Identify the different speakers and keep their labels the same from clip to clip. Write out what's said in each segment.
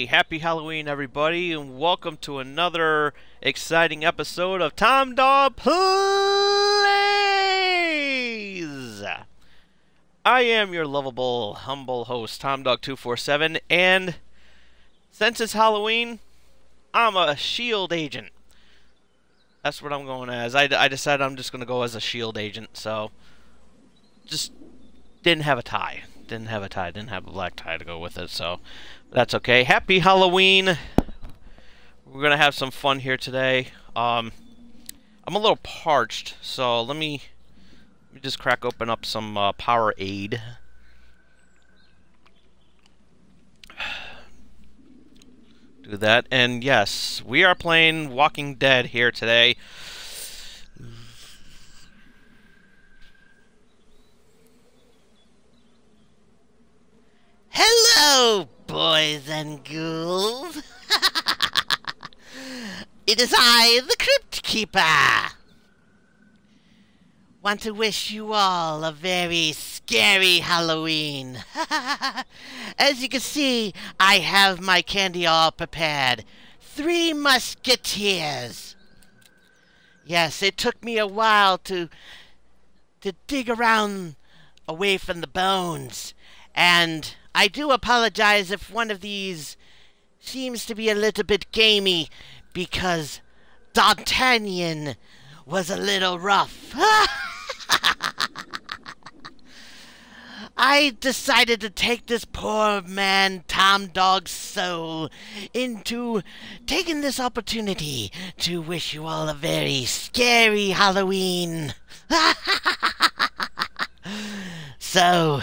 Speaker 1: Hey, happy Halloween, everybody, and welcome to another exciting episode of Tom Dog Plays! I am your lovable, humble host, TomDog247, and since it's Halloween, I'm a S.H.I.E.L.D. agent. That's what I'm going as. I decided I'm just going to go as a S.H.I.E.L.D. agent, so just didn't have a tie. Didn't have a black tie to go with it, so that's okay. Happy Halloween. We're gonna have some fun here today. I'm a little parched, so let me just crack open up some Powerade. Do that, and yes, we are playing Walking Dead here today.
Speaker 2: Hello, boys and ghouls. It is I, the Crypt Keeper. Want to wish you all a very scary Halloween. As you can see, I have my candy all prepared. 3 Musketeers. Yes, it took me a while to dig around away from the bones, and I do apologize if one of these seems to be a little bit gamey, because D'Artagnan was a little rough. I decided to take this poor man, Tom Dog's soul, into taking this opportunity to wish you all a very scary Halloween. So,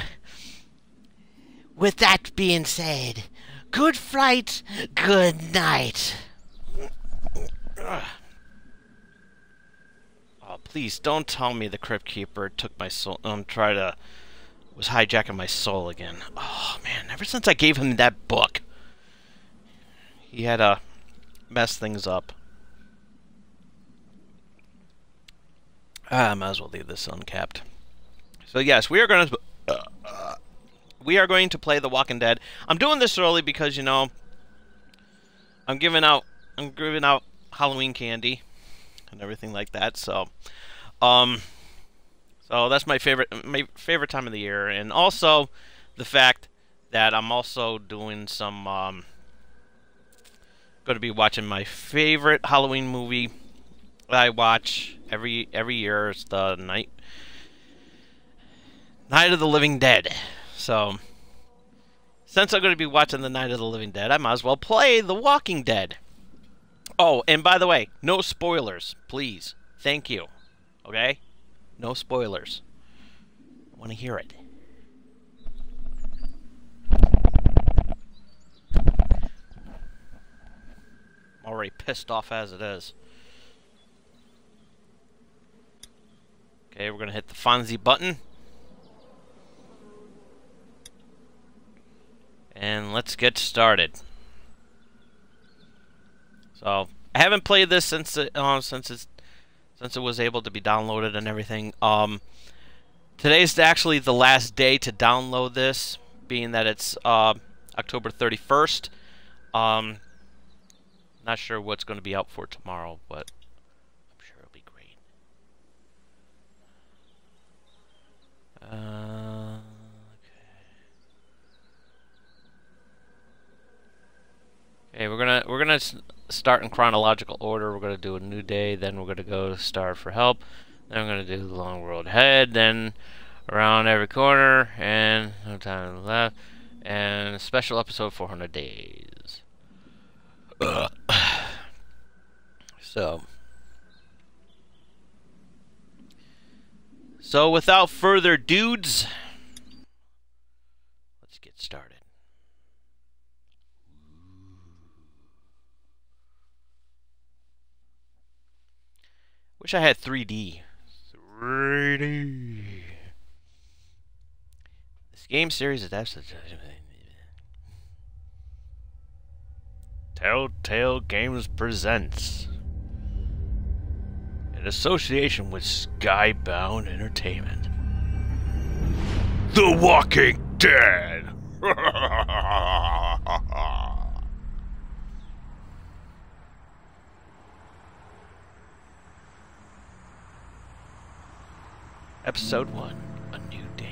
Speaker 2: with that being said, good fright, good night.
Speaker 1: Oh, please don't tell me the Crypt Keeper took my soul. Was hijacking my soul again. Oh man, ever since I gave him that book, he had to mess things up. I might as well leave this uncapped. So yes, we are going to play The Walking Dead. I'm doing this early because, you know, I'm giving out Halloween candy and everything like that. So that's my favorite time of the year, and also the fact that I'm also doing some going to be watching my favorite Halloween movie that I watch every year. It's the Night of the Living Dead. So, since I'm going to be watching the Night of the Living Dead, I might as well play The Walking Dead. Oh, and by the way, no spoilers, please. Thank you. Okay? No spoilers. I want to hear it. I'm already pissed off as it is. Okay, we're going to hit the Fonzie button. And let's get started. So, I haven't played this since it was able to be downloaded and everything. Today's actually the last day to download this, being that it's October 31st. Not sure what's going to be out for tomorrow, but I'm sure it'll be great. Okay, we're gonna start in chronological order. We're gonna do a new day, then we're gonna go star for help, then we're gonna do the long road ahead, then around every corner, and no time left, and special episode 400 days. So without further dudes, let's get started. Wish I had 3D. 3D. This game series is absolutely... Telltale Games presents, in association with Skybound Entertainment, The Walking Dead. Episode 1, A New Day.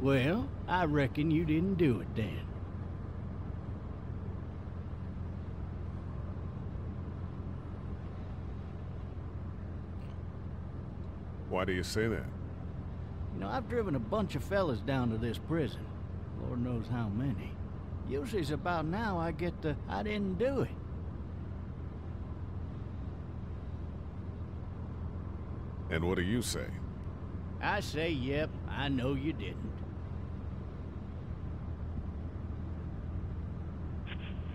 Speaker 3: Well, I reckon you didn't do it then.
Speaker 4: Why do you say that?
Speaker 3: You know, I've driven a bunch of fellas down to this prison. Lord knows how many. Usually it's about now I get the, I didn't do it.
Speaker 4: And what do you say?
Speaker 3: I say, yep, I know you didn't.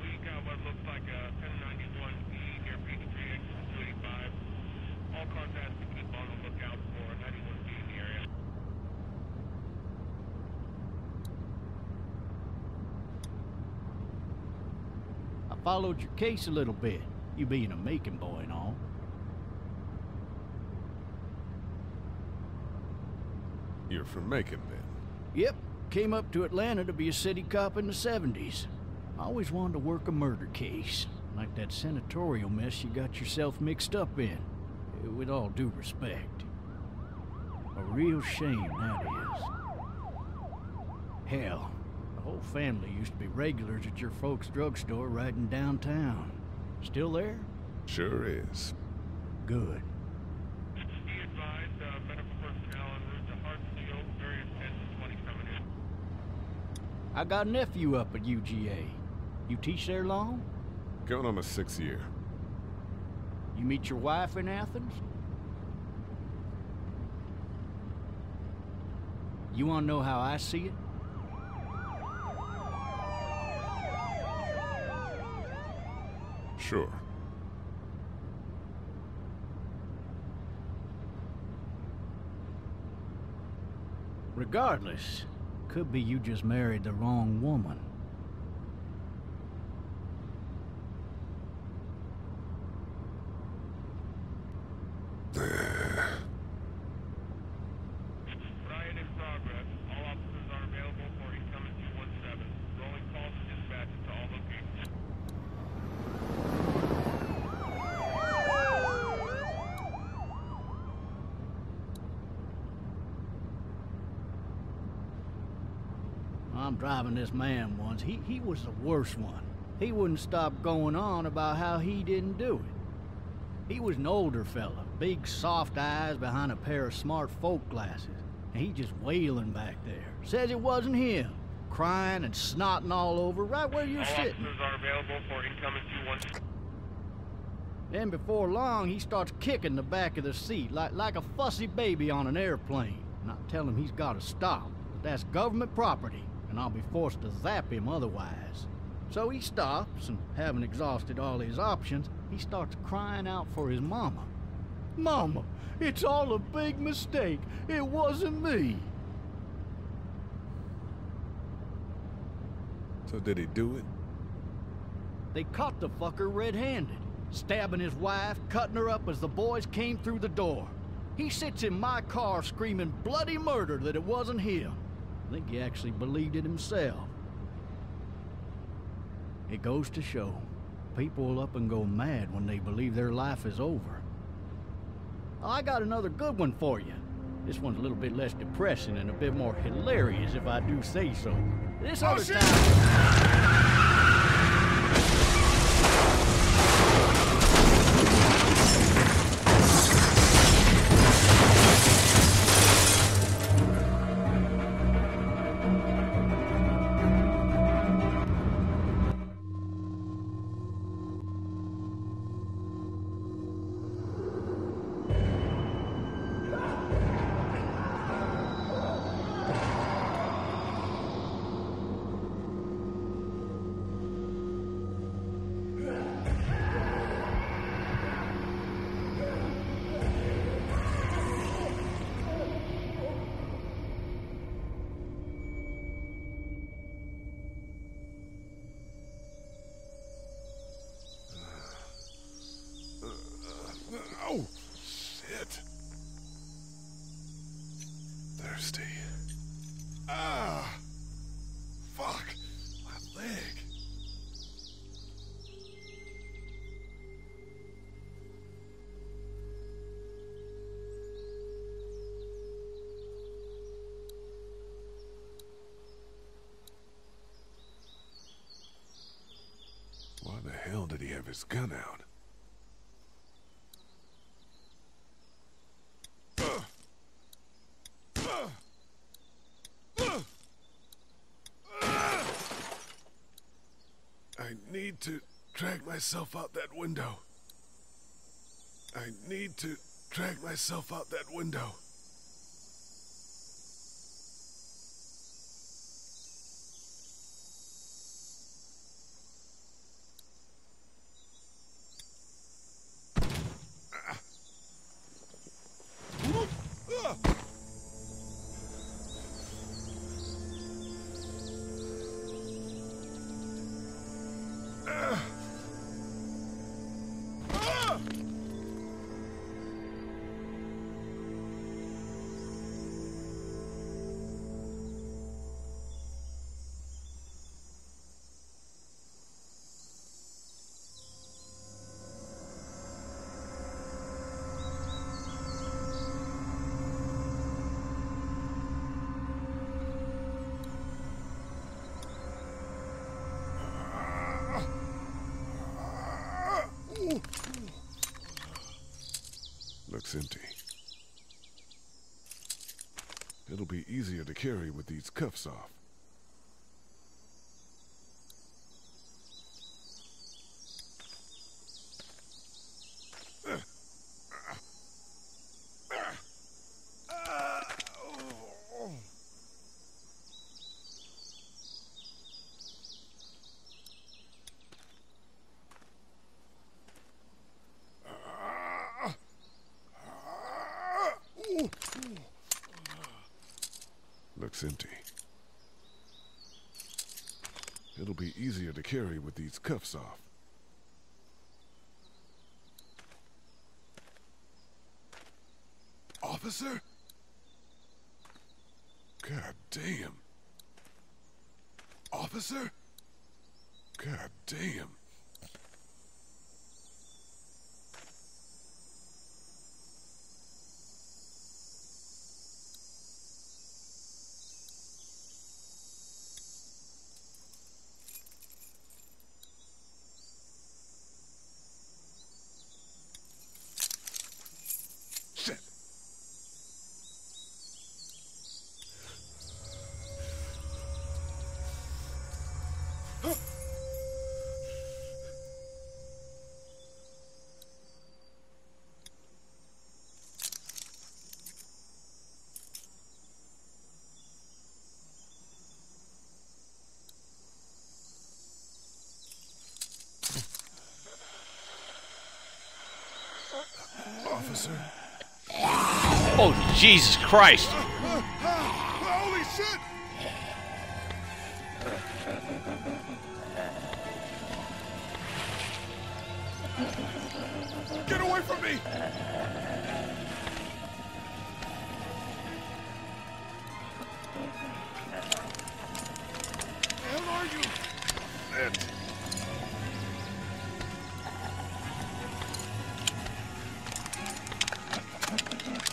Speaker 5: We got what looks like a 1091E near Peachtree, exit 285. All cars have to keep on the lookout for 91B in the area.
Speaker 3: I followed your case a little bit, you being a Macon boy and all.
Speaker 4: You're from Macon, then?
Speaker 3: Yep, came up to Atlanta to be a city cop in the 70s. I always wanted to work a murder case, like that senatorial mess you got yourself mixed up in. With all due respect. A real shame, that is. Hell, the whole family used to be regulars at your folks' drugstore right in downtown. Still there?
Speaker 4: Sure is.
Speaker 3: Good.
Speaker 5: Be advised, medical personnel en route to Hartsfield, various 1020 coming in.
Speaker 3: I got a nephew up at UGA. You teach there long?
Speaker 4: Going on my 6th year.
Speaker 3: You meet your wife in Athens? You want to know how I see it?
Speaker 4: Sure.
Speaker 3: Regardless, could be you just married the wrong woman.
Speaker 5: Riot in progress. All officers are available for incoming 217. Rolling calls and dispatches to all locations.
Speaker 3: I'm driving this man once. He was the worst one. He wouldn't stop going on about how he didn't do it. He was an older fella, big soft eyes behind a pair of smart folk glasses. And he just wailing back there. Says it wasn't him. Crying and snotting all over right where you're
Speaker 5: All
Speaker 3: sitting.
Speaker 5: officers are available for incoming 217.
Speaker 3: Then before long, he starts kicking the back of the seat like a fussy baby on an airplane. And I tell him he's got to stop. But that's government property, and I'll be forced to zap him otherwise. So he stops, and having exhausted all his options, he starts crying out for his mama. Mama, it's all a big mistake. It wasn't me.
Speaker 4: So did he do it?
Speaker 3: They caught the fucker red-handed, stabbing his wife, cutting her up as the boys came through the door. He sits in my car screaming bloody murder that it wasn't him. I think he actually believed it himself. It goes to show, people will up and go mad when they believe their life is over. I got another good one for you. This one's a little bit less depressing and a bit more hilarious if I do say so. This other time...
Speaker 4: have his gun out. I need to drag myself out that window. I need to drag myself out that window. Looks empty. It'll be easier to carry with these cuffs off. Looks empty. It'll be easier to carry with these cuffs off. Officer? God damn. Officer? God damn. Shit. Officer?
Speaker 1: Oh, Jesus Christ!
Speaker 4: Holy shit! Get away from me! Where the hell are you? Shit.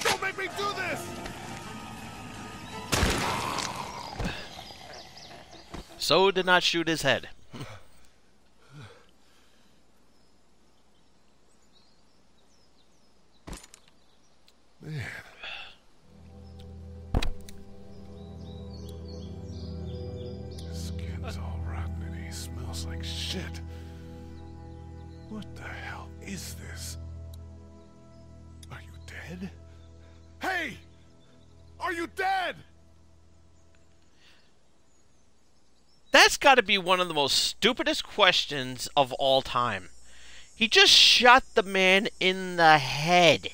Speaker 4: Don't make me do this!
Speaker 1: So did not shoot his head.
Speaker 4: Man. His skin's all rotten and he smells like shit. What the hell is this? Are you dead? Hey! Are you dead?
Speaker 1: That's got to be one of the most stupidest questions of all time. He just shot the man in the head.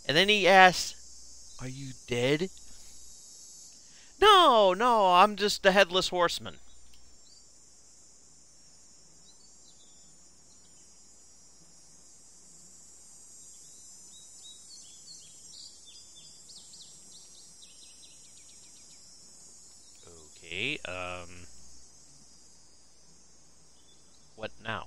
Speaker 1: And then he asks, "Are you dead?" No, no, I'm just the headless horseman. Okay, what now?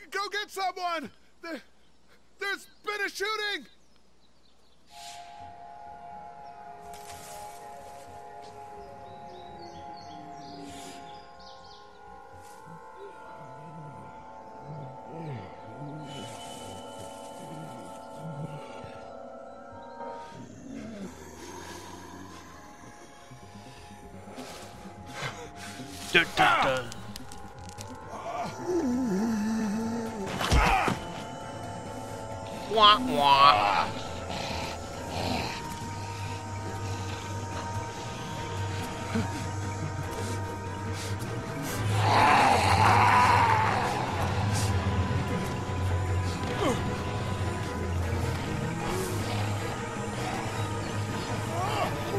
Speaker 4: Go get someone! There's been a shooting!
Speaker 1: Dun, dun, dun. Wah, wah.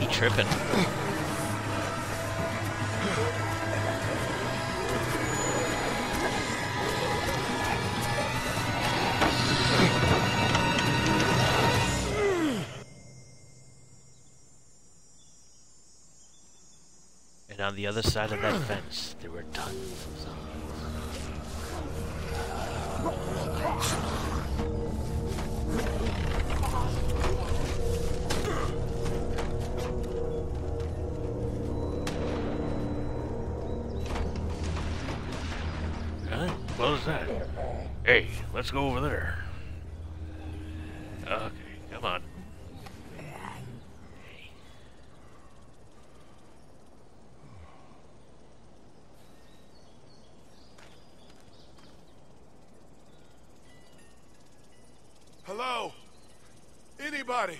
Speaker 1: He tripping. And on the other side of that fence, there were tons of zombies. Huh? What was that? Hey, let's go over there. Okay, come on.
Speaker 4: Hello? Anybody?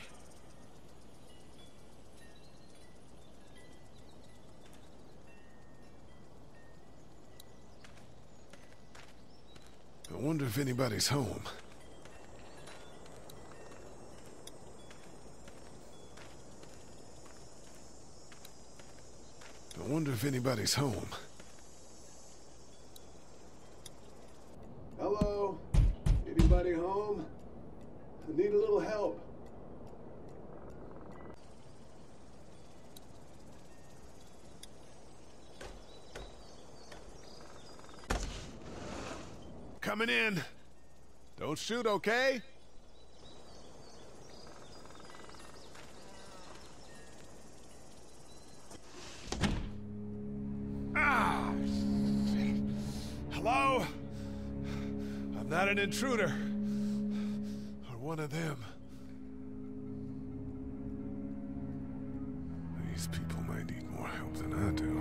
Speaker 4: I wonder if anybody's home. I wonder if anybody's home. Hello? Anybody home? I need a little help. Coming in. Don't shoot, okay? Ah! Shit. Hello? I'm not an intruder. Or one of them. These people might need more help than I do.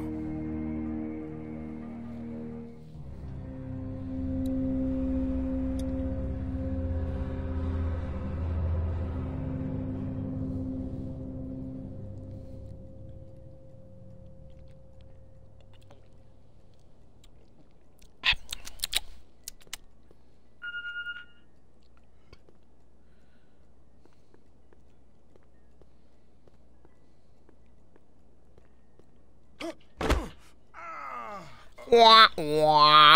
Speaker 1: Wah, wah.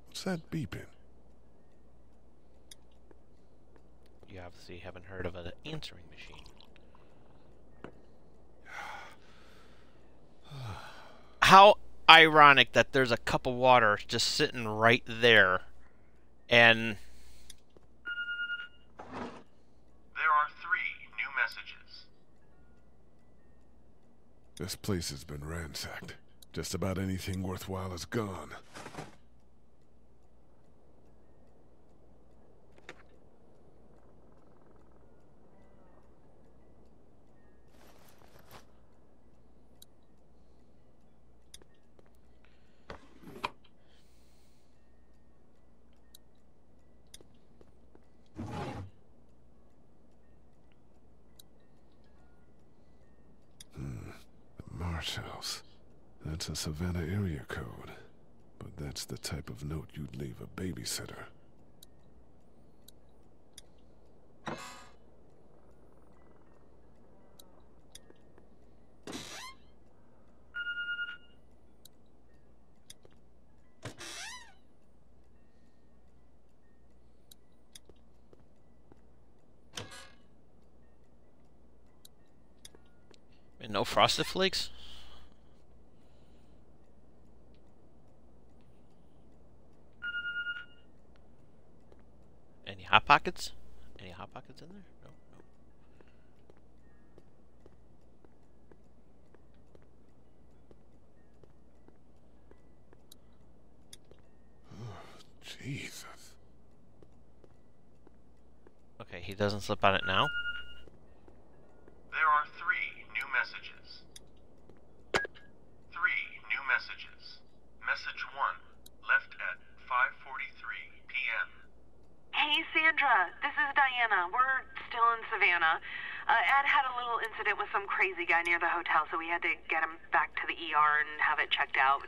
Speaker 4: What's that beeping?
Speaker 1: You obviously haven't heard of an answering machine. How ironic that there's a cup of water just sitting right there, and
Speaker 6: There are 3 new messages.
Speaker 4: This place has been ransacked. Just about anything worthwhile is gone. Marsh House. That's a Savannah area code. But that's the type of note you'd leave a babysitter.
Speaker 1: And no Frosted Flakes? Any Hot Pockets? Any Hot Pockets in there? No, no.
Speaker 4: Jesus.
Speaker 1: Okay, he doesn't slip on it now.
Speaker 6: There are 3 new messages. 3 new messages. Message 1, left at 5:43 p.m.
Speaker 7: Hey, Sandra. This is Diana. We're still in Savannah. Ed had a little incident with some crazy guy near the hotel, so we had to get him back to the ER and have it checked out.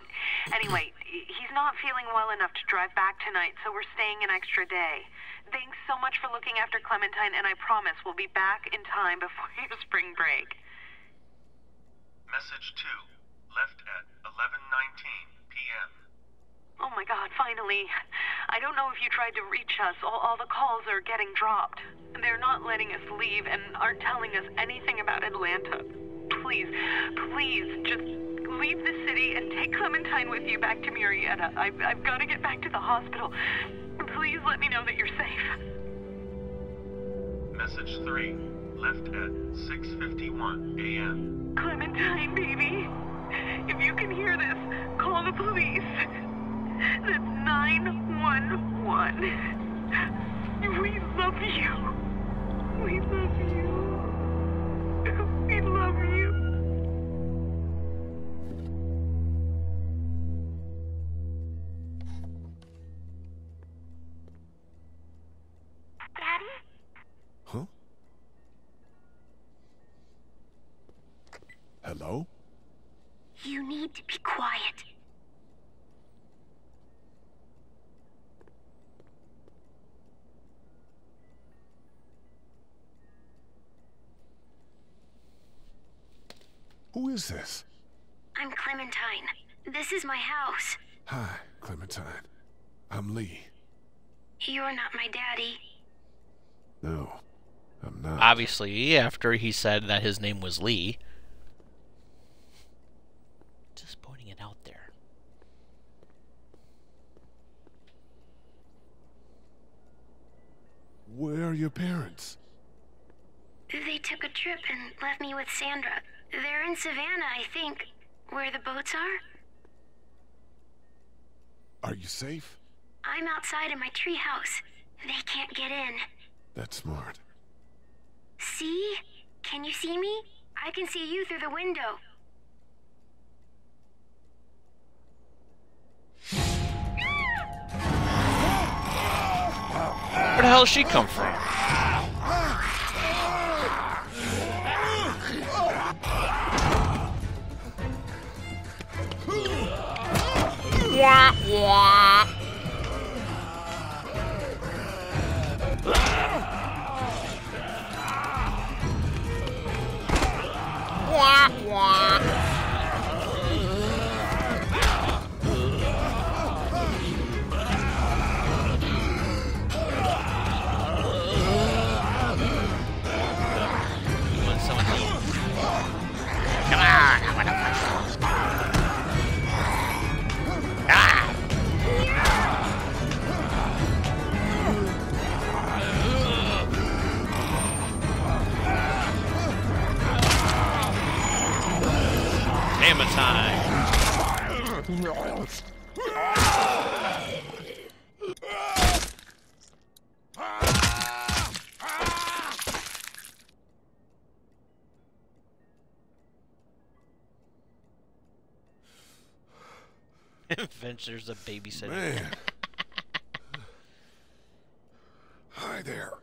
Speaker 7: Anyway, he's not feeling well enough to drive back tonight, so we're staying an extra day. Thanks so much for looking after Clementine, and I promise we'll be back in time before your spring break.
Speaker 6: Message 2, left at 11:19 p.m.
Speaker 7: Oh my God, finally. I don't know if you tried to reach us. All the calls are getting dropped. They're not letting us leave and aren't telling us anything about Atlanta. Please, please, just leave the city and take Clementine with you back to Murrieta. I've got to get back to the hospital. Please let me know that you're safe.
Speaker 6: Message 3, left at 6:51 a.m.
Speaker 7: Clementine, baby. If you can hear this, call the police. That's 911. We love you. We love you. We love you. Daddy?
Speaker 4: Huh? Hello?
Speaker 7: You need to be quiet.
Speaker 4: Who is this?
Speaker 8: I'm Clementine. This is my house.
Speaker 4: Hi, Clementine. I'm Lee.
Speaker 8: You're not my daddy.
Speaker 4: No, I'm not.
Speaker 1: Obviously, after he said that his name was Lee. Just pointing it out there.
Speaker 4: Where are your parents?
Speaker 8: They took a trip and left me with Sandra. They're in Savannah, I think, where the boats are.
Speaker 4: Are you safe?
Speaker 8: I'm outside in my treehouse. They can't get in.
Speaker 4: That's smart.
Speaker 8: See? Can you see me? I can see you through the window.
Speaker 1: Where the hell did she come from? Wah, wah. Wah, wah. Want some of these? Come on, I want to punch those. Ah! Hammer time. Adventures of babysitting.
Speaker 4: Man. Hi there.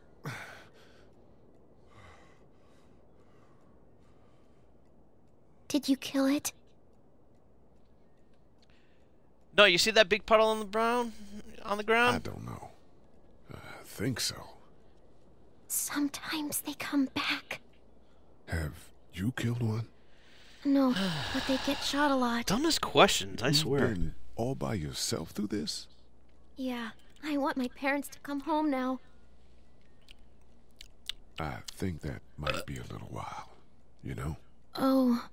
Speaker 8: Did you kill it?
Speaker 1: No, you see that big puddle on the ground? On the
Speaker 4: I
Speaker 1: ground?
Speaker 4: don't know. I think so.
Speaker 8: Sometimes they come back.
Speaker 4: Have you killed one?
Speaker 8: No, but they get shot a lot.
Speaker 1: Dumbest questions, I swear.
Speaker 4: You've been all by yourself through this?
Speaker 8: Yeah, I want my parents to come home now.
Speaker 4: I think that might be a little while, you know?
Speaker 8: Oh.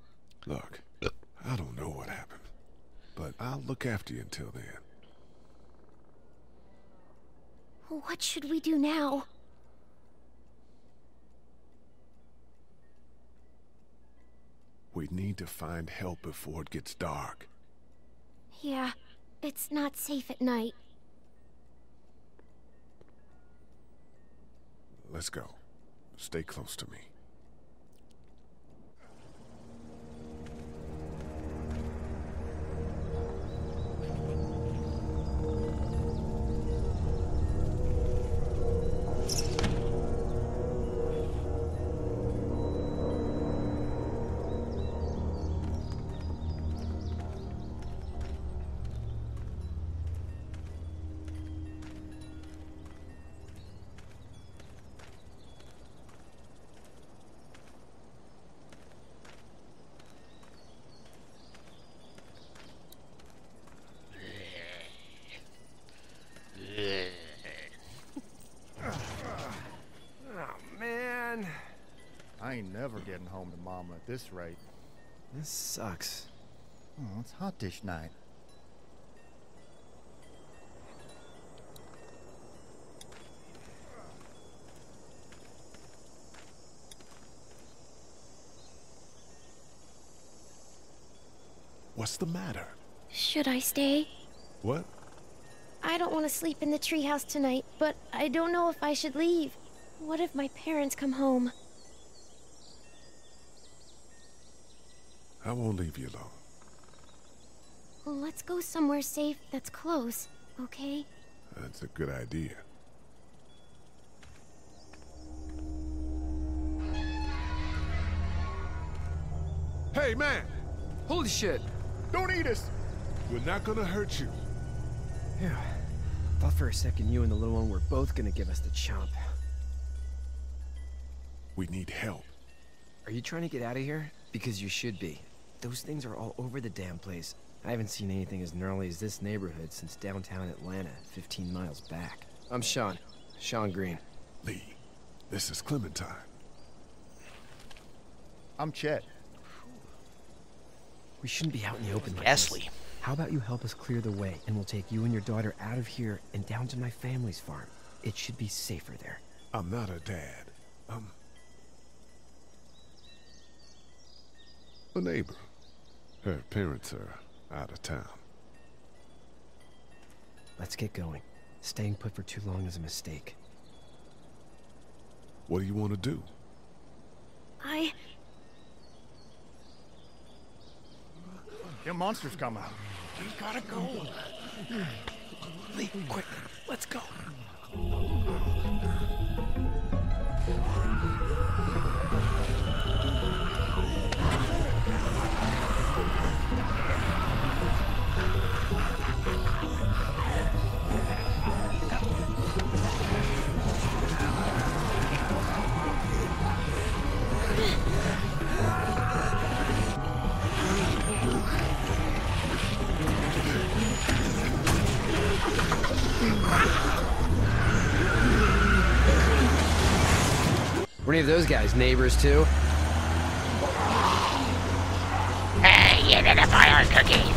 Speaker 4: Look, I don't know what happened, but I'll look after you until then.
Speaker 8: What should we do now?
Speaker 4: We need to find help before it gets dark.
Speaker 8: Yeah, it's not safe at night.
Speaker 4: Let's go. Stay close to me.
Speaker 9: I ain't never getting home to Mama at this rate.
Speaker 10: This sucks.
Speaker 9: Oh, it's hot dish night.
Speaker 4: What's the matter?
Speaker 8: Should I stay?
Speaker 4: What?
Speaker 8: I don't want to sleep in the treehouse tonight, but I don't know if I should leave. What if my parents come home?
Speaker 4: I won't leave you alone.
Speaker 8: Let's go somewhere safe that's close, okay?
Speaker 4: That's a good idea. Hey, man!
Speaker 10: Holy shit!
Speaker 9: Don't eat us!
Speaker 4: We're not gonna hurt you.
Speaker 10: Yeah. Thought for a second you and the little one were both gonna give us the chomp.
Speaker 4: We need help.
Speaker 10: Are you trying to get out of here? Because you should be. Those things are all over the damn place. I haven't seen anything as gnarly as this neighborhood since downtown Atlanta, 15 miles back. I'm Sean. Sean Green.
Speaker 4: Lee, this is Clementine.
Speaker 9: I'm Chet.
Speaker 10: We shouldn't be out in the open like
Speaker 1: Ghastly.
Speaker 10: this. How about you help us clear the way, and we'll take you and your daughter out of here and down to my family's farm. It should be safer there.
Speaker 4: I'm not a dad. I'm a neighbor. Her parents are out of town.
Speaker 10: Let's get going. Staying put for too long is a mistake.
Speaker 4: What do you want to do?
Speaker 9: Them monsters come out.
Speaker 10: We gotta go. Lee, quick, let's go. Were any of those guys neighbors too?
Speaker 2: Hey, you didn't buy our cookies.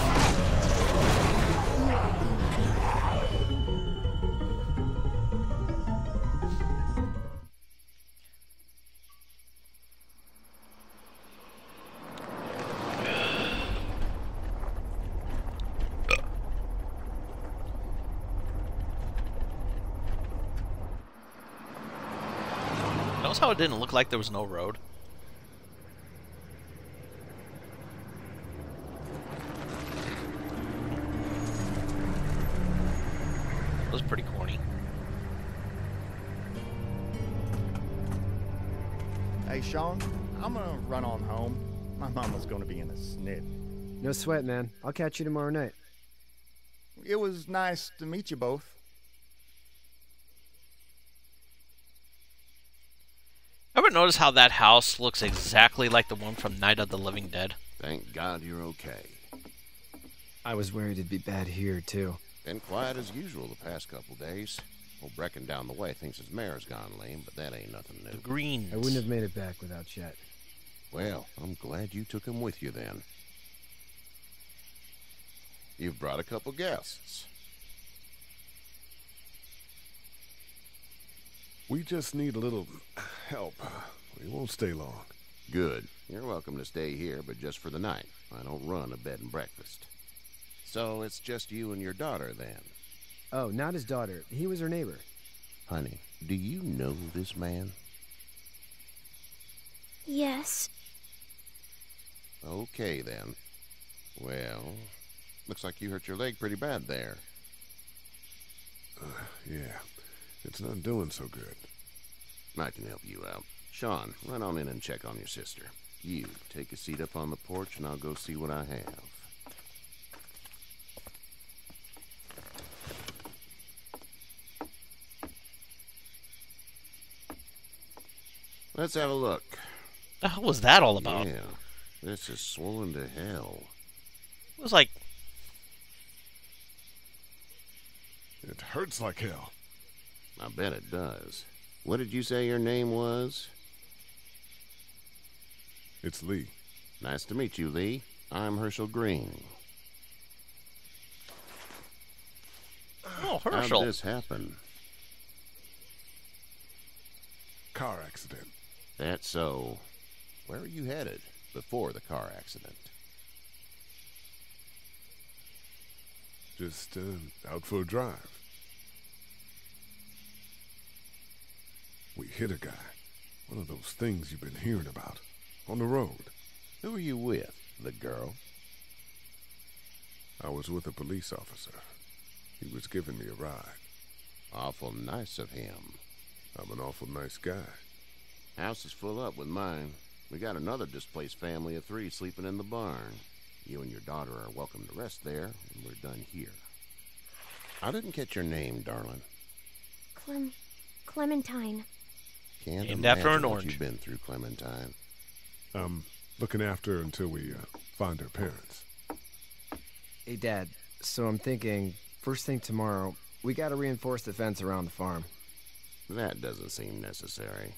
Speaker 1: Notice how it didn't look like there was no road? That was pretty corny.
Speaker 9: Hey, Sean, I'm gonna run on home. My mama's gonna be in a snit.
Speaker 10: No sweat, man. I'll catch you tomorrow night.
Speaker 9: It was nice to meet you both.
Speaker 1: Ever notice how that house looks exactly like the one from Night of the Living Dead?
Speaker 11: Thank God you're okay.
Speaker 10: I was worried it'd be bad here, too.
Speaker 11: Been quiet as usual the past couple days. Old Brecken down the way thinks his mare's gone lame, but that ain't nothing new.
Speaker 1: The Greens.
Speaker 10: I wouldn't have made it back without Chet.
Speaker 11: Well, I'm glad you took him with you then. You've brought a couple guests.
Speaker 4: We just need a little help. We won't stay long.
Speaker 11: Good. You're welcome to stay here, but just for the night. I don't run a bed and breakfast. So it's just you and your daughter then?
Speaker 10: Oh, not his daughter. He was her neighbor.
Speaker 11: Honey, do you know this man?
Speaker 8: Yes.
Speaker 11: Okay, then. Well, looks like you hurt your leg pretty bad there.
Speaker 4: Yeah, it's not doing so good.
Speaker 11: I can help you out. Sean, run on in and check on your sister. You, take a seat up on the porch and I'll go see what I have. Let's have a look.
Speaker 1: The hell was that all about?
Speaker 11: Yeah, this is swollen to hell.
Speaker 1: It was like...
Speaker 4: It hurts like hell.
Speaker 11: I bet it does. What did you say your name was?
Speaker 4: It's Lee.
Speaker 11: Nice to meet you, Lee. I'm Herschel Green.
Speaker 1: Oh, Herschel.
Speaker 11: How'd this happen?
Speaker 4: Car accident.
Speaker 11: That's so. Where were you headed before the car accident?
Speaker 4: Just out for a drive. We hit a guy. One of those things you've been hearing about. On the road.
Speaker 11: Who were you with? The girl?
Speaker 4: I was with a police officer. He was giving me a ride.
Speaker 11: Awful nice of him.
Speaker 4: I'm an awful nice guy.
Speaker 11: House is full up with mine. We got another displaced family of 3 sleeping in the barn. You and your daughter are welcome to rest there when we're done here. I didn't catch your name, darling.
Speaker 8: Clementine.
Speaker 11: Can't
Speaker 1: Named after an
Speaker 11: imagine what
Speaker 1: orange.
Speaker 11: you've been through, Clementine.
Speaker 4: Looking after her until we find her parents.
Speaker 10: Hey, Dad. So I'm thinking, first thing tomorrow, we gotta reinforce the fence around the farm.
Speaker 11: That doesn't seem necessary.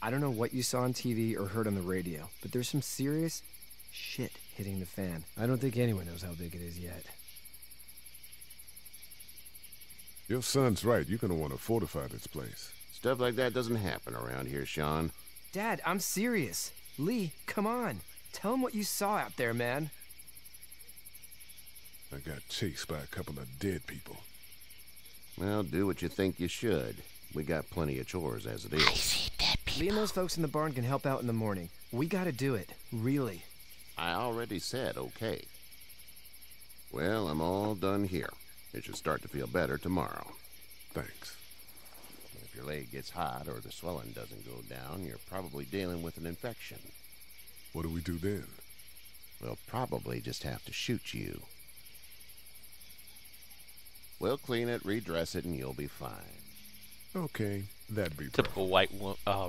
Speaker 10: I don't know what you saw on TV or heard on the radio, but there's some serious shit hitting the fan. I don't think anyone knows how big it is yet.
Speaker 4: Your son's right. You're gonna want to fortify this place.
Speaker 11: Stuff like that doesn't happen around here, Sean.
Speaker 10: Dad, I'm serious. Lee, come on. Tell him what you saw out there, man.
Speaker 4: I got chased by a couple of dead people.
Speaker 11: Well, do what you think you should. We got plenty of chores as it is.
Speaker 2: I see dead people.
Speaker 10: Lee and those folks in the barn can help out in the morning. We gotta do it. Really.
Speaker 11: I already said okay. Well, I'm all done here. It should start to feel better tomorrow.
Speaker 4: Thanks.
Speaker 11: If your leg gets hot or the swelling doesn't go down, you're probably dealing with an infection.
Speaker 4: What do we do then?
Speaker 11: We'll probably just have to shoot you. We'll clean it, redress it, and you'll be fine.
Speaker 4: Okay, that'd be
Speaker 1: Typical white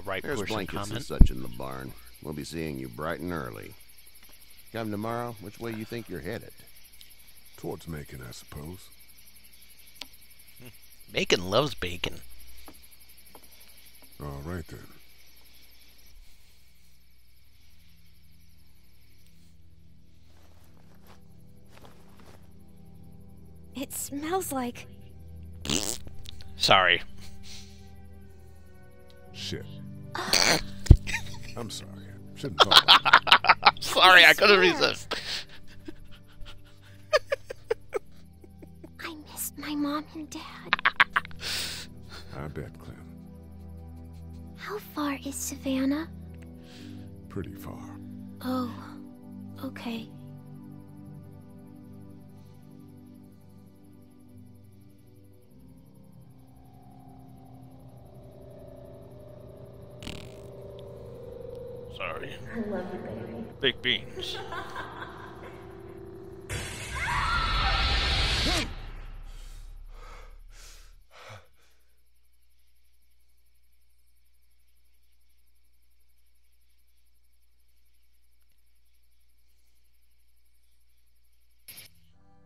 Speaker 1: right
Speaker 11: There's
Speaker 1: person
Speaker 11: blankets
Speaker 1: comment.
Speaker 11: and such in the barn. We'll be seeing you bright and early. Come tomorrow, which way you think you're headed?
Speaker 4: towards Macon, I suppose.
Speaker 1: Macon loves bacon.
Speaker 4: All right, then.
Speaker 8: It smells like...
Speaker 1: Sorry.
Speaker 4: Shit. I'm sorry. Shouldn't talk like that.
Speaker 1: I'm sorry, I couldn't resist.
Speaker 8: I missed my mom and dad.
Speaker 4: I bet, Clem.
Speaker 8: How far is Savannah?
Speaker 4: Pretty far.
Speaker 8: Oh, okay.
Speaker 1: Sorry.
Speaker 12: I love you, baby.
Speaker 1: Big beans.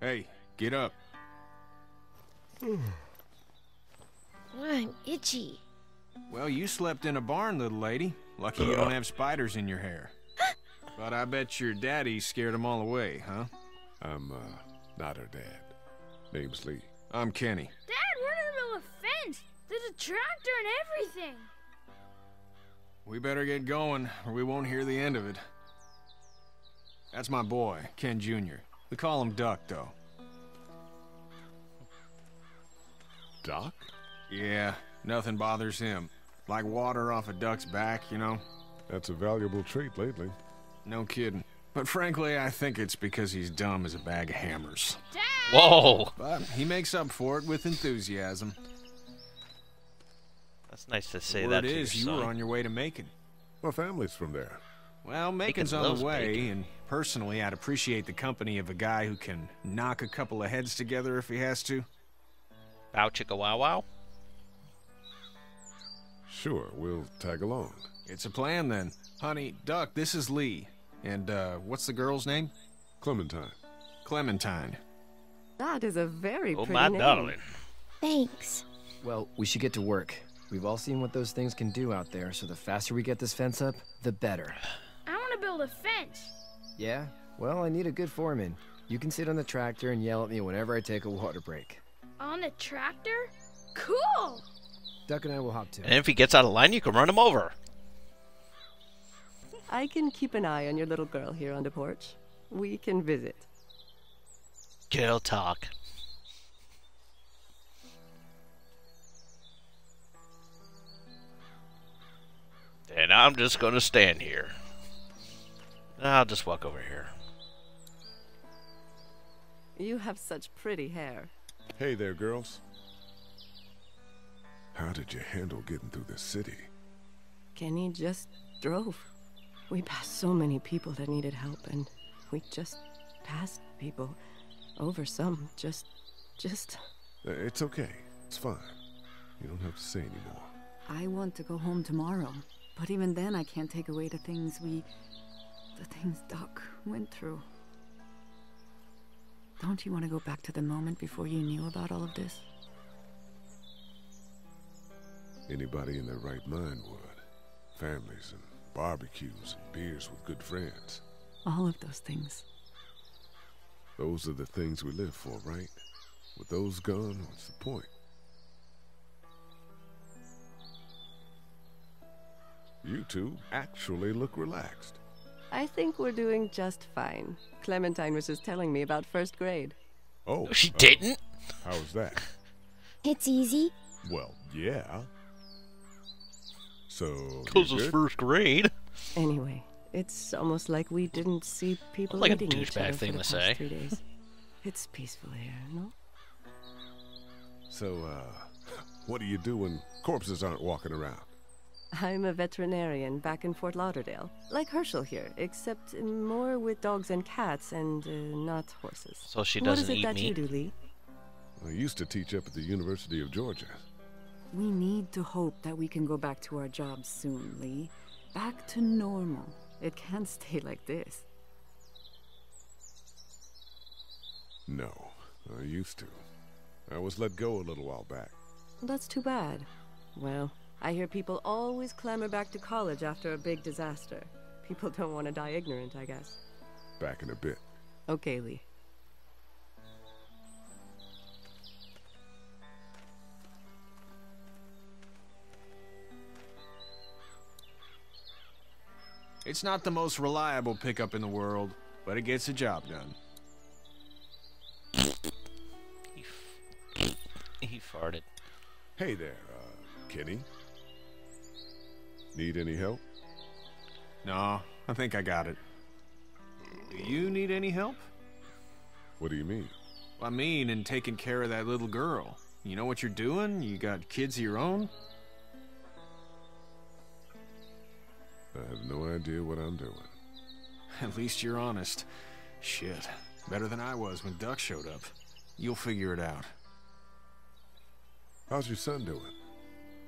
Speaker 13: Hey, get up.
Speaker 8: I'm itchy.
Speaker 13: Well, you slept in a barn, little lady.
Speaker 12: Lucky you don't have spiders in your hair. But I bet your daddy scared them all away, huh?
Speaker 4: I'm, not her dad. Name's Lee.
Speaker 12: I'm Kenny.
Speaker 13: Dad, we're in the middle of a fence. There's a tractor and everything.
Speaker 12: We better get going, or we won't hear the end of it. That's my boy, Ken Jr. We call him Duck, though.
Speaker 4: Doc?
Speaker 12: Yeah, nothing bothers him. Like water off a duck's back, you know?
Speaker 4: That's a valuable trait lately.
Speaker 12: No kidding. But frankly, I think it's because he's dumb as a bag of hammers.
Speaker 13: Dad!
Speaker 1: Whoa!
Speaker 12: But he makes up for it with enthusiasm.
Speaker 1: That's nice to say
Speaker 12: The
Speaker 1: that
Speaker 12: word
Speaker 1: to your
Speaker 12: is, you
Speaker 1: son.
Speaker 12: were on your way to Macon.
Speaker 4: My family's from there.
Speaker 12: Well, Macon's
Speaker 1: Macon
Speaker 12: on
Speaker 1: loves
Speaker 12: the way,
Speaker 1: bacon.
Speaker 12: and personally, I'd appreciate the company of a guy who can knock a couple of heads together if he has to.
Speaker 1: Bow chicka wow wow.
Speaker 4: Sure, we'll tag along.
Speaker 12: It's a plan, then. Honey, Duck, this is Lee. And, what's the girl's name?
Speaker 4: Clementine.
Speaker 12: Clementine.
Speaker 14: That is a very
Speaker 1: Oh,
Speaker 14: pretty
Speaker 1: my
Speaker 14: name.
Speaker 1: darling.
Speaker 8: Thanks.
Speaker 10: Well, we should get to work. We've all seen what those things can do out there, so the faster we get this fence up, the better.
Speaker 13: I want to build a fence.
Speaker 10: Yeah? Well, I need a good foreman. You can sit on the tractor and yell at me whenever I take a water break.
Speaker 13: On the tractor? Cool!
Speaker 10: Duck and I will hop to
Speaker 1: And if he gets out of line, you can run him over.
Speaker 14: I can keep an eye on your little girl here on the porch. We can visit.
Speaker 1: Girl talk. And I'm just gonna stand here. I'll just walk over here.
Speaker 14: You have such pretty hair.
Speaker 4: Hey there, girls. How did you handle getting through the city?
Speaker 14: Kenny just drove. We passed so many people that needed help, and we just passed people. Over some, just...
Speaker 4: It's okay. It's fine. You don't have to say anymore.
Speaker 15: I want to go home tomorrow. But even then, I can't take away the things Doc went through. Don't you want to go back to the moment before you knew about all of this?
Speaker 4: Anybody in their right mind would. Families and barbecues and beers with good friends.
Speaker 15: All of those things.
Speaker 4: Those are the things we live for, right? With those gone, what's the point? You two actually look relaxed.
Speaker 14: I think we're doing just fine. Clementine was just telling me about first grade.
Speaker 4: Oh,
Speaker 1: she didn't?
Speaker 4: How was that?
Speaker 8: It's easy.
Speaker 4: Well, yeah. So,
Speaker 1: Cause it's first grade.
Speaker 14: Anyway, it's almost like we didn't see people
Speaker 1: Like a
Speaker 14: eating each
Speaker 1: douchebag
Speaker 14: other
Speaker 1: thing
Speaker 14: for the
Speaker 1: to
Speaker 14: past
Speaker 1: say.
Speaker 14: 3 days. It's peaceful here, no?
Speaker 4: So, what do you do when corpses aren't walking around?
Speaker 14: I'm a veterinarian back in Fort Lauderdale. Like Herschel here, except more with dogs and cats and not horses.
Speaker 1: So she
Speaker 14: What is
Speaker 1: doesn't
Speaker 14: it
Speaker 1: eat
Speaker 14: that you
Speaker 1: meat?
Speaker 14: do, Lee?
Speaker 4: I used to teach up at the University of Georgia.
Speaker 15: We need to hope that we can go back to our jobs soon, Lee. Back to normal. It can't stay like this.
Speaker 4: No, I used to. I was let go a little while back.
Speaker 14: That's too bad. Well, I hear people always clamor back to college after a big disaster. People don't want to die ignorant, I guess.
Speaker 4: Back in a bit.
Speaker 14: Okay, Lee.
Speaker 12: It's not the most reliable pickup in the world, but it gets the job done.
Speaker 1: He farted.
Speaker 4: Hey there, Kenny. Need any help?
Speaker 12: No, I think I got it. Do you need any help?
Speaker 4: What do you mean?
Speaker 12: I mean, in taking care of that little girl. You know what you're doing? You got kids of your own?
Speaker 4: I have no idea what I'm doing.
Speaker 12: At least you're honest. Shit. Better than I was when Duck showed up. You'll figure it out.
Speaker 4: How's your son doing?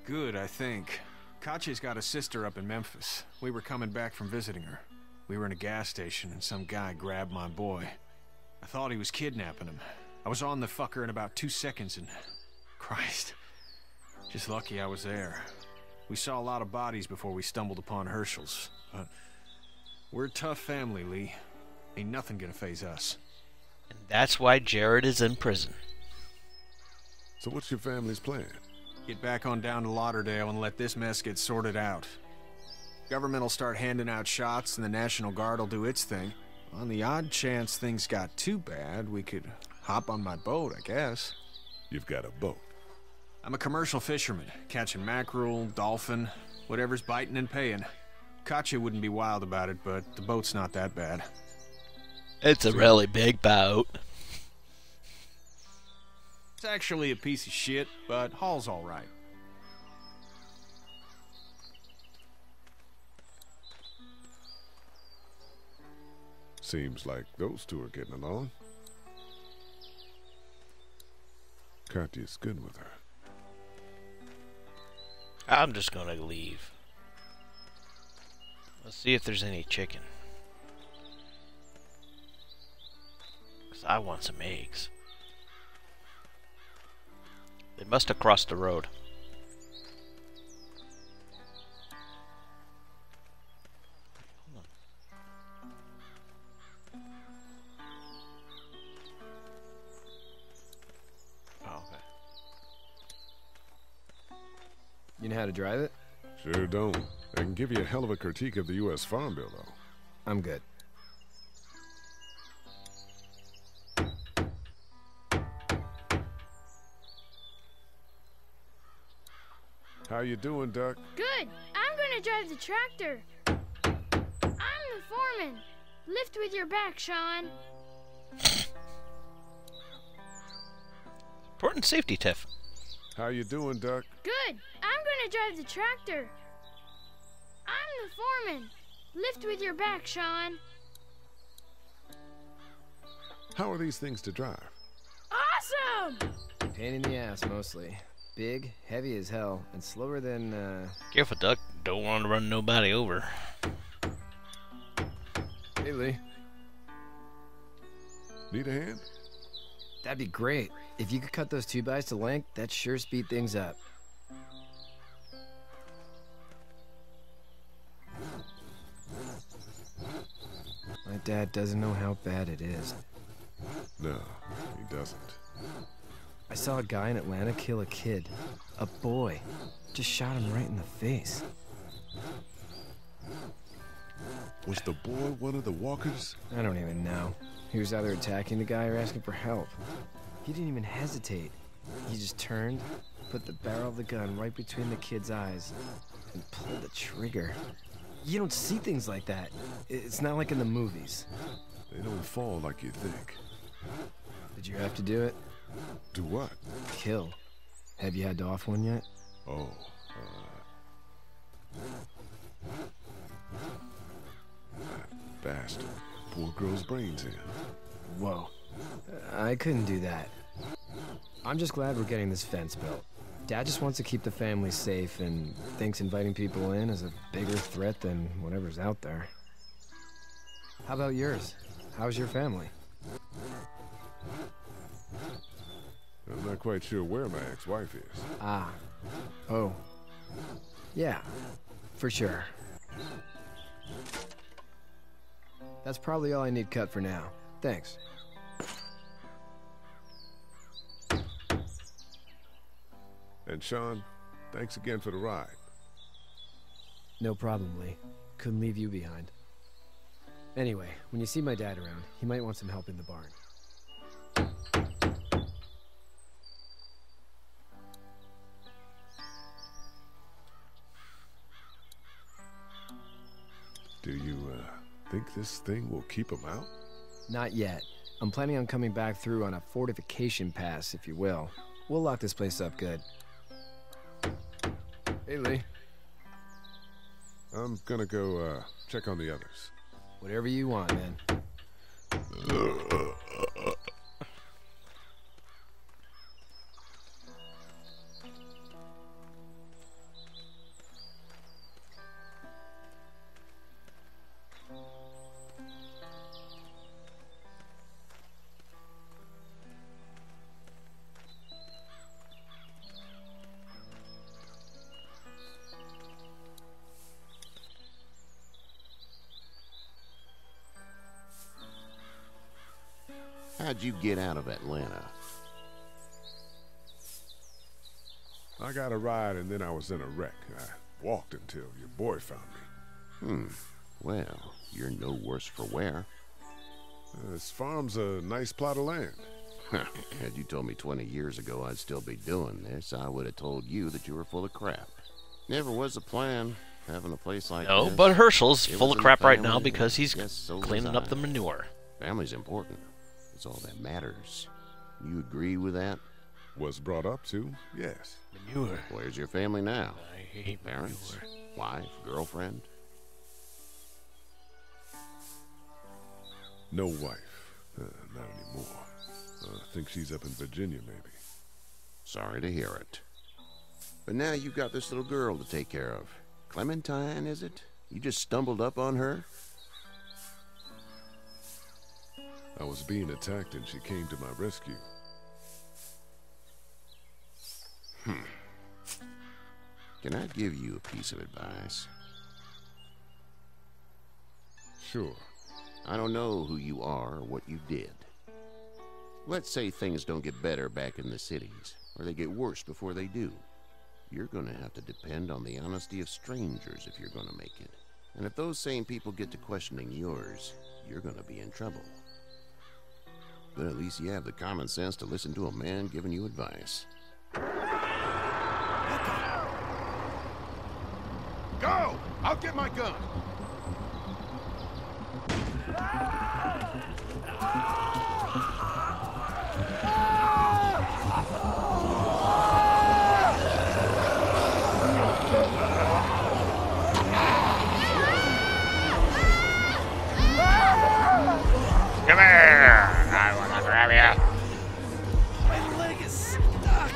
Speaker 12: Good, I think. Katya's got a sister up in Memphis. We were coming back from visiting her. We were in a gas station and some guy grabbed my boy. I thought he was kidnapping him. I was on the fucker in about 2 seconds and... Christ. Just lucky I was there. We saw a lot of bodies before we stumbled upon Hershel's. But we're a tough family, Lee. Ain't nothing gonna faze us.
Speaker 1: And that's why Jared is in prison.
Speaker 4: So what's your family's plan?
Speaker 12: Get back on down to Lauderdale and let this mess get sorted out. Government will start handing out shots and the National Guard will do its thing. On the odd chance things got too bad, we could hop on my boat, I guess.
Speaker 4: You've got a boat?
Speaker 12: I'm a commercial fisherman, catching mackerel, dolphin, whatever's biting and paying. Katya wouldn't be wild about it, but the boat's not that bad.
Speaker 1: It's a really big boat.
Speaker 12: It's actually a piece of shit, but haul's all right.
Speaker 4: Seems like those two are getting along. Katya's good with her.
Speaker 1: I'm just gonna leave. Let's see if there's any chicken. 'Cause I want some eggs. They must have crossed the road.
Speaker 10: You know how to drive it?
Speaker 4: Sure don't. I can give you a hell of a critique of the U.S. Farm Bill, though.
Speaker 10: I'm good.
Speaker 4: How you doing, Duck?
Speaker 13: Good. I'm gonna drive the tractor. I'm the foreman. Lift with your back, Sean.
Speaker 1: Important safety tiff.
Speaker 4: How you doing, Duck?
Speaker 13: Good. I'm gonna drive the tractor. I'm the foreman. Lift with your back, Sean.
Speaker 4: How are these things to drive?
Speaker 13: Awesome!
Speaker 10: Pain in the ass, mostly. Big, heavy as hell, and slower than,
Speaker 1: Careful, Duck. Don't want to run nobody over.
Speaker 10: Hey, Lee.
Speaker 4: Need a hand?
Speaker 10: That'd be great. If you could cut those 2x to length, that'd sure speed things up. My dad doesn't know how bad it is.
Speaker 4: No, he doesn't.
Speaker 10: I saw a guy in Atlanta kill a kid. A boy. Just shot him right in the face.
Speaker 4: Was the boy one of the walkers?
Speaker 10: I don't even know. He was either attacking the guy or asking for help. He didn't even hesitate. He just turned, put the barrel of the gun right between the kid's eyes, and pulled the trigger. You don't see things like that. It's not like in the movies.
Speaker 4: They don't fall like you think.
Speaker 10: Did you have to do it?
Speaker 4: Do what?
Speaker 10: Kill. Have you had to off one yet?
Speaker 4: Oh, that bastard. Poor girl's brains in.
Speaker 10: Whoa. I couldn't do that. I'm just glad we're getting this fence built. Dad just wants to keep the family safe and thinks inviting people in is a bigger threat than whatever's out there. How about yours? How's your family?
Speaker 4: I'm not quite sure where my ex-wife is.
Speaker 10: Ah. Oh. Yeah. For sure. That's probably all I need cut for now. Thanks.
Speaker 4: And Sean, thanks again for the ride.
Speaker 10: No problem, Lee. Couldn't leave you behind. Anyway, when you see my dad around, he might want some help in the barn.
Speaker 4: Do you, think this thing will keep him out?
Speaker 10: Not yet. I'm planning on coming back through on a fortification pass, if you will. We'll lock this place up good. Hey, Lee.
Speaker 4: I'm gonna go, check on the others.
Speaker 10: Whatever you want, man.
Speaker 11: How'd you get out of Atlanta?
Speaker 4: I got a ride and then I was in a wreck. I walked until your boy found me.
Speaker 11: Well, you're no worse for wear.
Speaker 4: This farm's a nice plot of land.
Speaker 11: Had you told me 20 years ago I'd still be doing this, I would have told you that you were full of crap. Never was a plan, having a place like
Speaker 1: No,
Speaker 11: this.
Speaker 1: but Herschel's
Speaker 11: It
Speaker 1: full
Speaker 11: was
Speaker 1: of
Speaker 11: in
Speaker 1: crap
Speaker 11: the
Speaker 1: right now
Speaker 11: family,
Speaker 1: because he's
Speaker 11: yes, so was
Speaker 1: cleaning up
Speaker 11: I.
Speaker 1: the manure.
Speaker 11: Family's important. It's all that matters. You agree with that?
Speaker 4: Was brought up to, yes.
Speaker 1: Manure.
Speaker 11: Where's your family now?
Speaker 1: I hate
Speaker 11: Parents?
Speaker 1: manure.
Speaker 11: Wife? Girlfriend?
Speaker 4: No wife. Not anymore. I think she's up in Virginia, maybe.
Speaker 11: Sorry to hear it. But now you've got this little girl to take care of. Clementine, is it? You just stumbled up on her?
Speaker 4: I was being attacked and she came to my rescue.
Speaker 11: Can I give you a piece of advice?
Speaker 4: Sure.
Speaker 11: I don't know who you are or what you did. Let's say things don't get better back in the cities, or they get worse before they do. You're gonna have to depend on the honesty of strangers if you're gonna make it. And if those same people get to questioning yours, you're gonna be in trouble. But at least you have the common sense to listen to a man giving you advice.
Speaker 4: Go! I'll get my gun!
Speaker 5: Come here! I wanna grab you.
Speaker 10: My leg is stuck.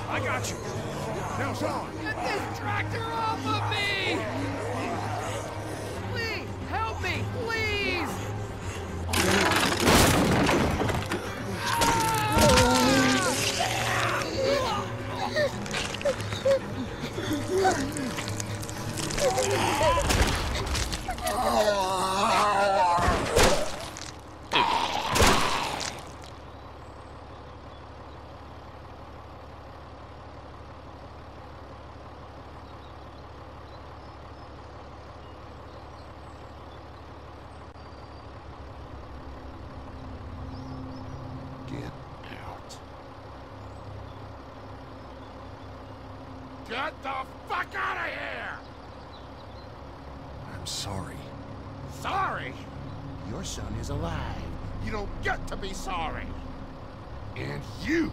Speaker 4: I got you! Now, Sean!
Speaker 10: Get this tractor off of me! Please, help me, please!
Speaker 11: Get out.
Speaker 4: Get the fuck out of here!
Speaker 12: I'm sorry.
Speaker 4: Sorry? Your son is alive. You don't get to be sorry. And you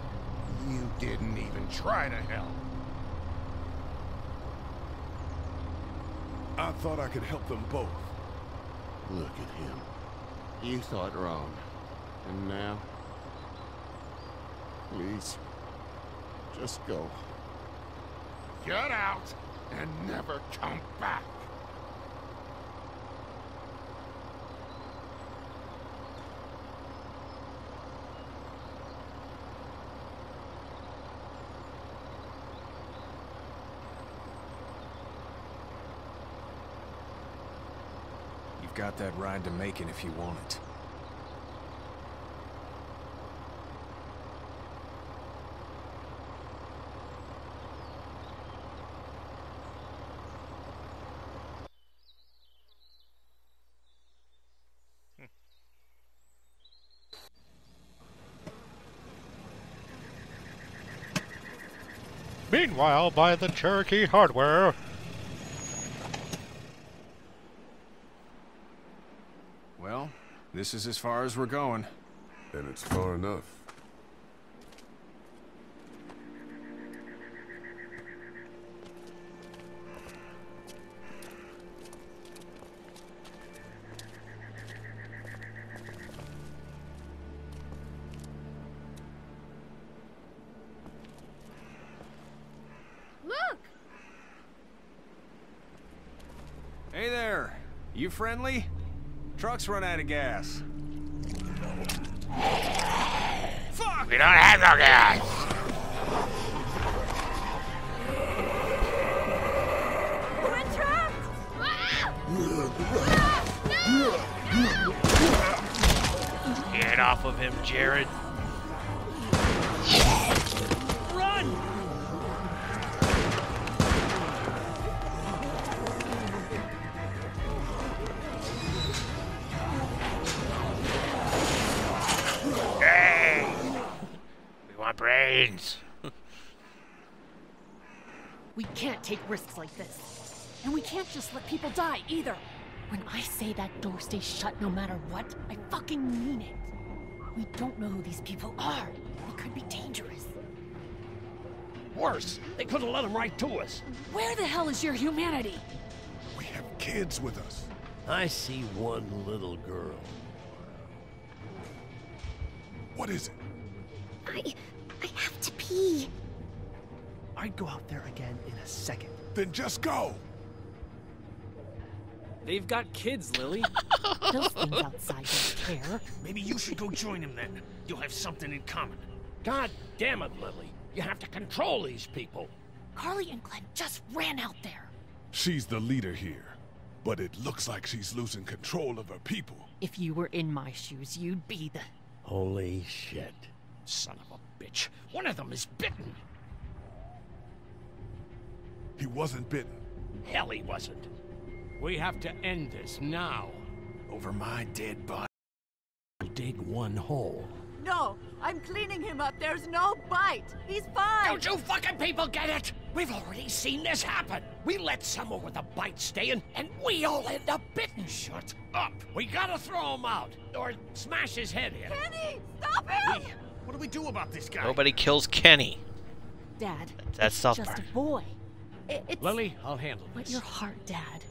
Speaker 4: didn't even try to help. I thought I could help them both.
Speaker 11: Look at him. You thought wrong. And now?
Speaker 4: Please, just go. Get out and never come back.
Speaker 12: You've got that ride to Macon if you want it.
Speaker 16: Meanwhile, by the Cherokee Hardware.
Speaker 12: Well, this is as far as we're going.
Speaker 4: And it's far enough.
Speaker 13: Look!
Speaker 12: Hey there! You friendly? Truck's run out of gas. Fuck!
Speaker 2: We don't have no gas.
Speaker 13: We're trapped!
Speaker 1: Get off of him, Jared.
Speaker 2: Run! Hey! We want brains.
Speaker 17: We can't take risks like this. And we can't just let people die, either. When I say that door stays shut no matter what, I fucking mean it. We don't know who these people are. They could be dangerous.
Speaker 2: Worse, they could have let them right to us.
Speaker 17: Where the hell is your humanity?
Speaker 4: We have kids with us.
Speaker 2: I see one little girl.
Speaker 4: What is it?
Speaker 8: I have to pee.
Speaker 2: I'd go out there again in a second.
Speaker 4: Then just go.
Speaker 2: They've got kids, Lily.
Speaker 17: Those things outside don't care.
Speaker 2: Maybe you should go join them then. You'll have something in common. God damn it, Lily. You have to control these people.
Speaker 17: Carly and Glenn just ran out there.
Speaker 4: She's the leader here, but it looks like she's losing control of her people.
Speaker 17: If you were in my shoes, you'd be the...
Speaker 2: Holy shit. Son of a bitch. One of them is bitten.
Speaker 4: He wasn't bitten.
Speaker 2: Hell, he wasn't. We have to end this now. Over my dead body. Dig one hole.
Speaker 15: No, I'm cleaning him up. There's no bite. He's fine.
Speaker 2: Don't you fucking people get it? We've already seen this happen. We let someone with a bite stay in, and we all end up bitten. Shut up. We gotta throw him out, or smash his head in.
Speaker 15: Kenny, stop him!
Speaker 2: What do we do about this guy?
Speaker 1: Nobody kills Kenny.
Speaker 17: Dad,
Speaker 1: That's South
Speaker 17: just
Speaker 1: Park.
Speaker 17: a boy. It's...
Speaker 2: Lily, I'll handle
Speaker 17: Let
Speaker 2: this.
Speaker 17: your heart, Dad.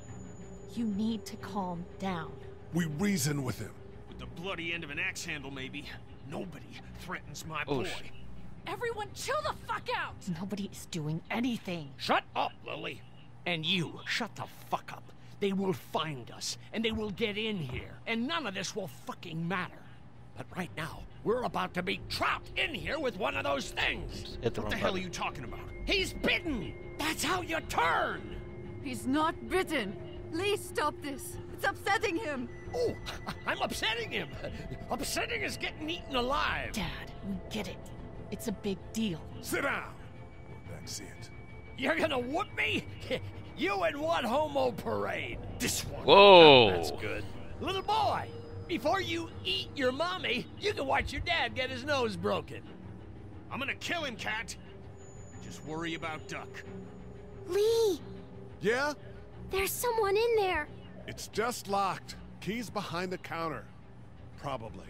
Speaker 17: You need to calm down.
Speaker 4: We reason with him.
Speaker 2: With the bloody end of an axe handle, maybe. Nobody threatens my
Speaker 1: Oh,
Speaker 2: boy.
Speaker 17: Everyone chill the fuck out! Nobody is doing anything.
Speaker 2: Shut up, Lily. And you, shut the fuck up. They will find us, and they will get in here, and none of this will fucking matter. But right now, we're about to be trapped in here with one of those things.
Speaker 1: Hit the
Speaker 2: What
Speaker 1: wrong
Speaker 2: the hell are
Speaker 1: button.
Speaker 2: you talking about? He's bitten! That's how you turn!
Speaker 15: He's not bitten. Lee, stop this. It's upsetting him.
Speaker 2: Oh, I'm upsetting him. Upsetting is getting eaten alive.
Speaker 17: Dad, we get it. It's a big deal.
Speaker 4: Sit down. That's it.
Speaker 2: You're gonna whoop me? You and what homo parade? This one.
Speaker 1: Whoa.
Speaker 2: That's good. Little boy, before you eat your mommy, you can watch your dad get his nose broken. I'm gonna kill him, Cat. Just worry about Duck.
Speaker 8: Lee,
Speaker 4: Yeah?
Speaker 8: there's someone in there.
Speaker 4: It's just locked. Key's behind the counter. Probably.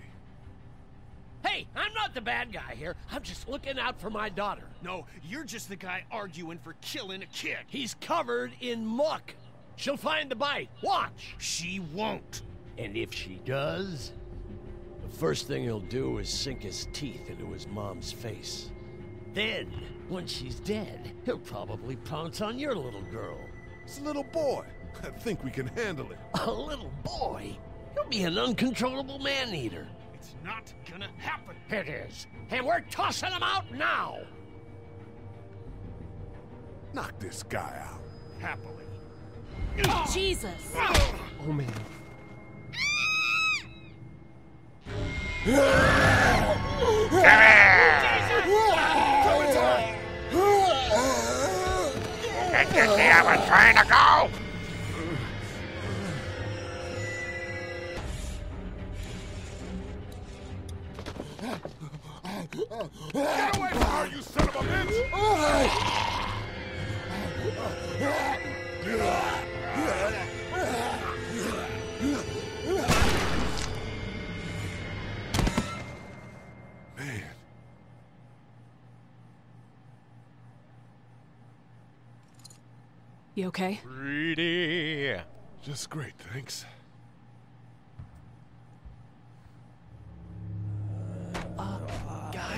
Speaker 2: Hey, I'm not the bad guy here. I'm just looking out for my daughter. No, you're just the guy arguing for killing a kid. He's covered in muck. She'll find the bite. Watch. She won't.
Speaker 18: And if she does, the first thing he'll do is sink his teeth into his mom's face. Then, when she's dead, he'll probably pounce on your little girl.
Speaker 4: It's a little boy. I think we can handle it.
Speaker 18: A little boy? He'll be an uncontrollable man-eater.
Speaker 2: It's not gonna happen. It is. And we're tossing him out now.
Speaker 4: Knock this guy out.
Speaker 2: Happily.
Speaker 17: Jesus!
Speaker 18: Oh, man.
Speaker 2: Can't you see I was trying to go?
Speaker 4: Get away from her, you son of a bitch! Man.
Speaker 17: You okay?
Speaker 1: Greedy.
Speaker 4: Just great, thanks.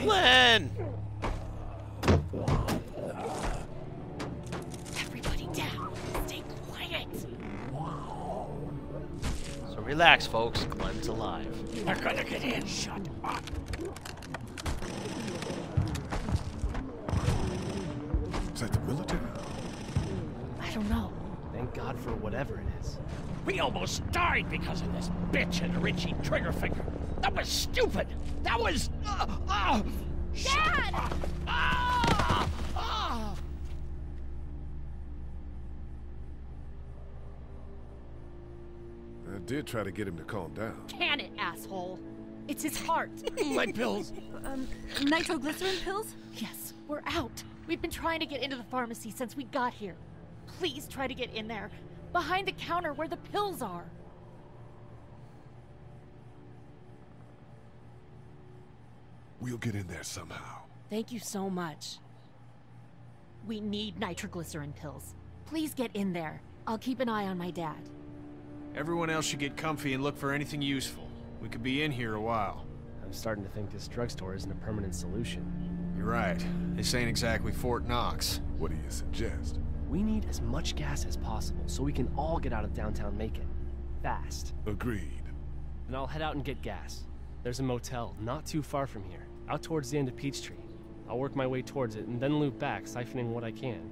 Speaker 1: Glenn!
Speaker 17: Everybody down. Stay quiet.
Speaker 1: So But relax, folks. Glenn's alive.
Speaker 18: They're gonna get in. Shut up.
Speaker 4: Is that the military?
Speaker 17: I don't know.
Speaker 19: Thank God for whatever it is.
Speaker 18: We almost died because of this bitch and Richie Triggerfinger. That was stupid. That was...
Speaker 13: Dad!
Speaker 4: I did try to get him to calm down.
Speaker 17: Can it, asshole? It's his heart.
Speaker 18: My pills.
Speaker 17: Nitroglycerin pills? Yes, we're out. We've been trying to get into the pharmacy since we got here. Please try to get in there. Behind the counter where the pills are.
Speaker 4: We'll get in there somehow.
Speaker 17: Thank you so much. We need nitroglycerin pills. Please get in there. I'll keep an eye on my dad.
Speaker 12: Everyone else should get comfy and look for anything useful. We could be in here a while.
Speaker 19: I'm starting to think this drugstore isn't a permanent solution.
Speaker 12: You're right. This ain't exactly Fort Knox.
Speaker 4: What do you suggest?
Speaker 19: We need as much gas as possible so we can all get out of downtown Macon. Fast.
Speaker 4: Agreed.
Speaker 19: Then I'll head out and get gas. There's a motel not too far from here, out towards the end of Peachtree. I'll work my way towards it and then loop back, siphoning what I can.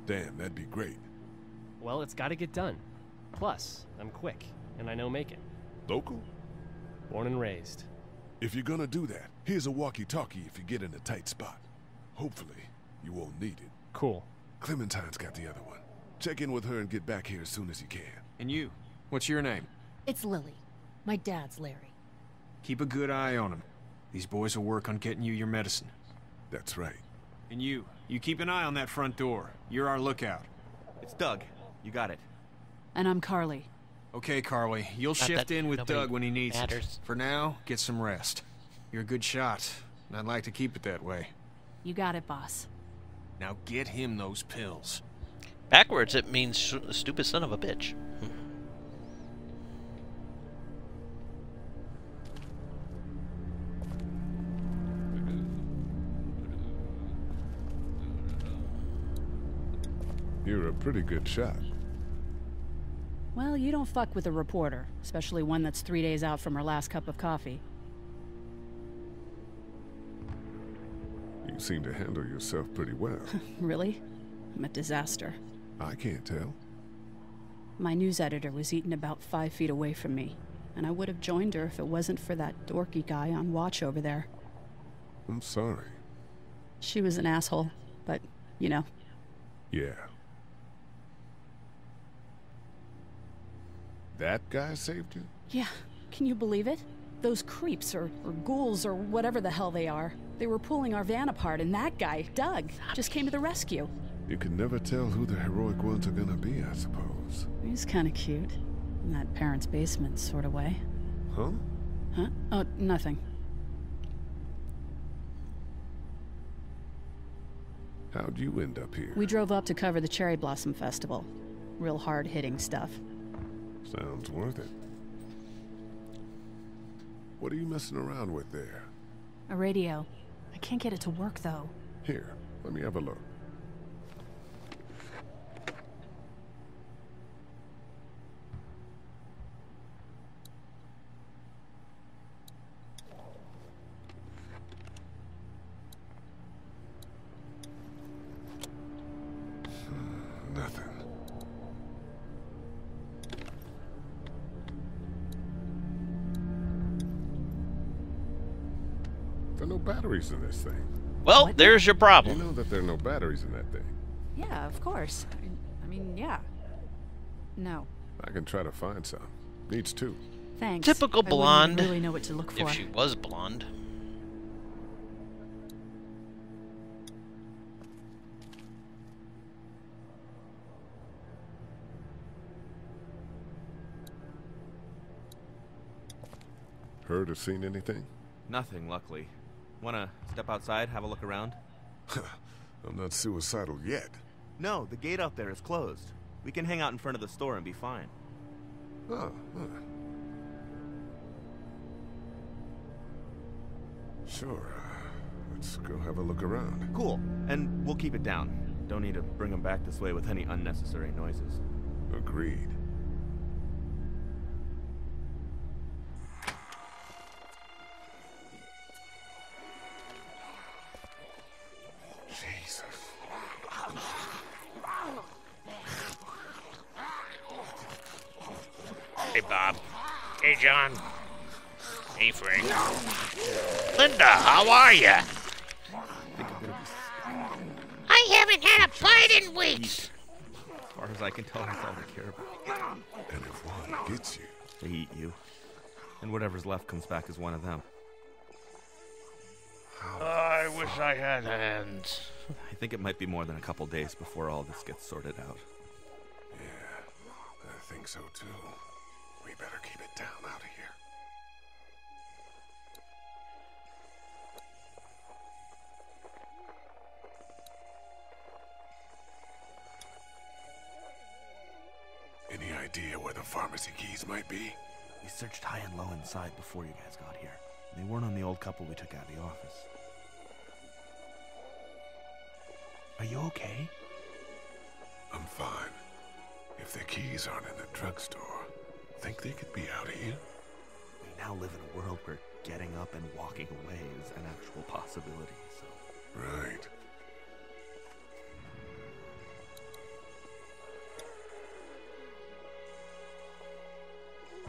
Speaker 4: Damn, that'd be great.
Speaker 19: Well, it's gotta get done. Plus, I'm quick, and I know Macon.
Speaker 4: Local?
Speaker 19: Born and raised.
Speaker 4: If you're gonna do that, here's a walkie-talkie if you get in a tight spot. Hopefully, you won't need it.
Speaker 19: Cool.
Speaker 4: Clementine's got the other one. Check in with her and get back here as soon as you can.
Speaker 12: And you? What's your name?
Speaker 17: It's Lily. My dad's Larry.
Speaker 12: Keep a good eye on him. These boys will work on getting you your medicine.
Speaker 4: That's right.
Speaker 12: And you keep an eye on that front door. You're our lookout.
Speaker 20: It's Doug. You got it.
Speaker 15: And I'm Carly.
Speaker 12: Okay, Carly. You'll shift in with Doug when he needs it. For now, get some rest. You're a good shot, and I'd like to keep it that way.
Speaker 15: You got it, boss.
Speaker 12: Now get him those pills.
Speaker 1: Backwards, it means stupid son of a bitch.
Speaker 4: You're a pretty good shot.
Speaker 15: Well, you don't fuck with a reporter, especially one that's 3 days out from her last cup of coffee.
Speaker 4: You seem to handle yourself pretty well.
Speaker 15: Really? I'm a disaster.
Speaker 4: I can't tell.
Speaker 15: My news editor was eaten about 5 feet away from me, and I would have joined her if it wasn't for that dorky guy on watch over there.
Speaker 4: I'm sorry.
Speaker 15: She was an asshole, but, you know.
Speaker 4: Yeah. That guy saved you?
Speaker 15: Yeah, can you believe it? Those creeps, or ghouls, or whatever the hell they are. They were pulling our van apart, and that guy, Doug, just came to the rescue.
Speaker 4: You can never tell who the heroic ones are gonna be, I suppose.
Speaker 15: He's kind of cute. In that parents' basement sort of way.
Speaker 4: Huh?
Speaker 15: Huh? Oh, nothing.
Speaker 4: How'd you end up here?
Speaker 15: We drove up to cover the Cherry Blossom Festival. Real hard-hitting stuff.
Speaker 4: Sounds worth it. What are you messing around with there?
Speaker 15: A radio. I can't get it to work, though.
Speaker 4: Here, let me have a look. Nothing. There are no batteries in this thing.
Speaker 1: Well, there's your problem.
Speaker 4: You know that there are no batteries in that thing.
Speaker 15: Yeah, of course. I mean, yeah. No.
Speaker 4: I can try to find some. Needs two.
Speaker 15: Thanks.
Speaker 1: Typical
Speaker 15: I
Speaker 1: blonde.
Speaker 15: wouldn't really know what to look for.
Speaker 1: If she was blonde.
Speaker 4: Heard or seen anything?
Speaker 20: Nothing, luckily. Wanna step outside, have a look around?
Speaker 4: I'm not suicidal yet.
Speaker 20: No, the gate out there is closed. We can hang out in front of the store and be fine.
Speaker 4: Oh, Sure. Let's go have a look around.
Speaker 20: Cool. And we'll keep it down. Don't need to bring them back this way with any unnecessary noises.
Speaker 4: Agreed.
Speaker 21: Hey, Bob. Hey, John. Hey, Frank. Linda, how are you?
Speaker 2: I haven't had a bite in weeks.
Speaker 20: As far as I can tell, that's all they care about.
Speaker 4: And if one gets you,
Speaker 20: they eat you. And whatever's left comes back as one of them.
Speaker 21: I wish I had hands.
Speaker 20: I think it might be more than a couple days before all this gets sorted out.
Speaker 4: Yeah, I think so too. We better keep it down out of here. Any idea where the pharmacy keys might be?
Speaker 20: We searched high and low inside before you guys got here. They weren't on the old couple we took out of the office. Are you okay?
Speaker 4: I'm fine. If the keys aren't in the drugstore, think they could be out here?
Speaker 20: We now live in a world where getting up and walking away is an actual possibility, so...
Speaker 4: Right.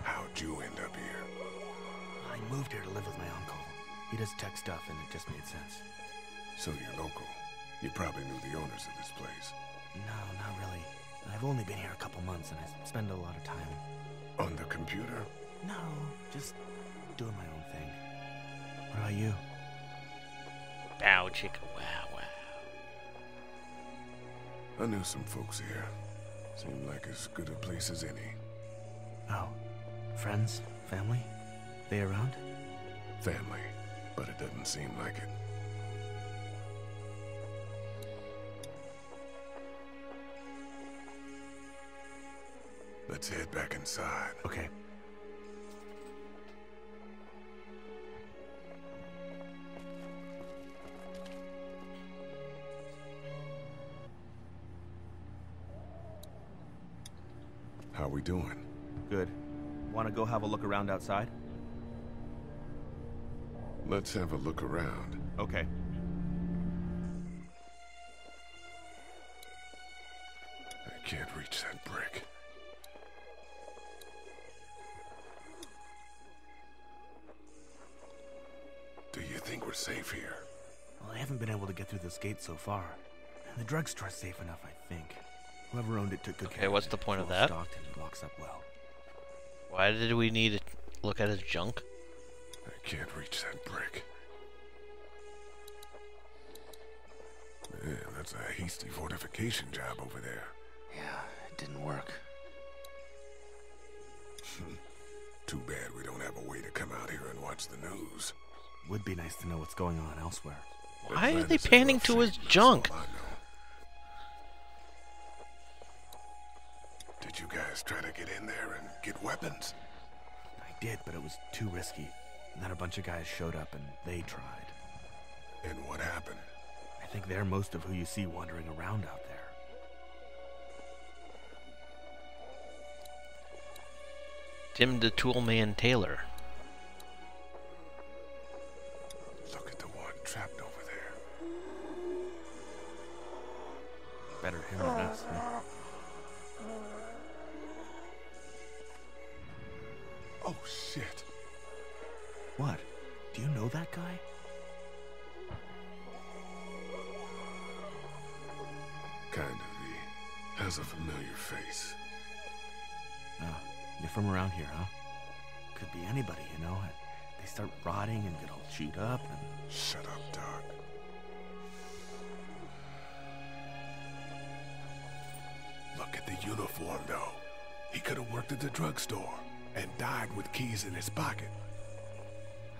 Speaker 4: How'd you end up here?
Speaker 20: I moved here to live with my uncle. He does tech stuff, and it just made sense.
Speaker 4: So you're local. You probably knew the owners of this place.
Speaker 20: No, not really. I've only been here a couple months, and I spend a lot of time...
Speaker 4: On the computer?
Speaker 20: No, just doing my own thing. What about you?
Speaker 1: Bow chicka wow wow.
Speaker 4: I knew some folks here. Seemed like as good a place as any.
Speaker 20: Oh. Friends? Family? They around?
Speaker 4: Family, but it doesn't seem like it. Let's head back inside.
Speaker 20: Okay.
Speaker 4: How we doing?
Speaker 20: Good. Want to go have a look around outside?
Speaker 4: Let's have a look around.
Speaker 20: Okay.
Speaker 4: I can't reach that brick. Do you think we're safe here?
Speaker 20: Well, I haven't been able to get through this gate so far. And the drugstore's safe enough, I think. Whoever owned it took good care of it.
Speaker 1: Okay, what's the point of that?
Speaker 20: Stocked and it locks up well.
Speaker 1: Why did we need to look at his junk?
Speaker 4: I can't reach that brick. Man, that's a hasty fortification job over there.
Speaker 20: Yeah, it didn't work.
Speaker 4: Too bad we don't have a way to come out here and watch the news.
Speaker 20: Would be nice to know what's going on elsewhere.
Speaker 1: Why are they panning to his junk?
Speaker 4: Did you guys try to get in there and get weapons?
Speaker 20: I did, but it was too risky. And then a bunch of guys showed up and they tried.
Speaker 4: And what happened?
Speaker 20: I think they're most of who you see wandering around out there.
Speaker 1: Tim the Toolman Taylor.
Speaker 4: Look at the one trapped over there.
Speaker 20: Better him than us, huh?
Speaker 4: Oh, shit.
Speaker 20: What? Do you know that guy?
Speaker 4: Kind of. He has a familiar face.
Speaker 20: Oh, you're from around here, huh? Could be anybody, you know? They start rotting and get all chewed up and...
Speaker 4: Shut up, Doc. Look at the uniform, though. He could have worked at the drugstore and died with keys in his pocket.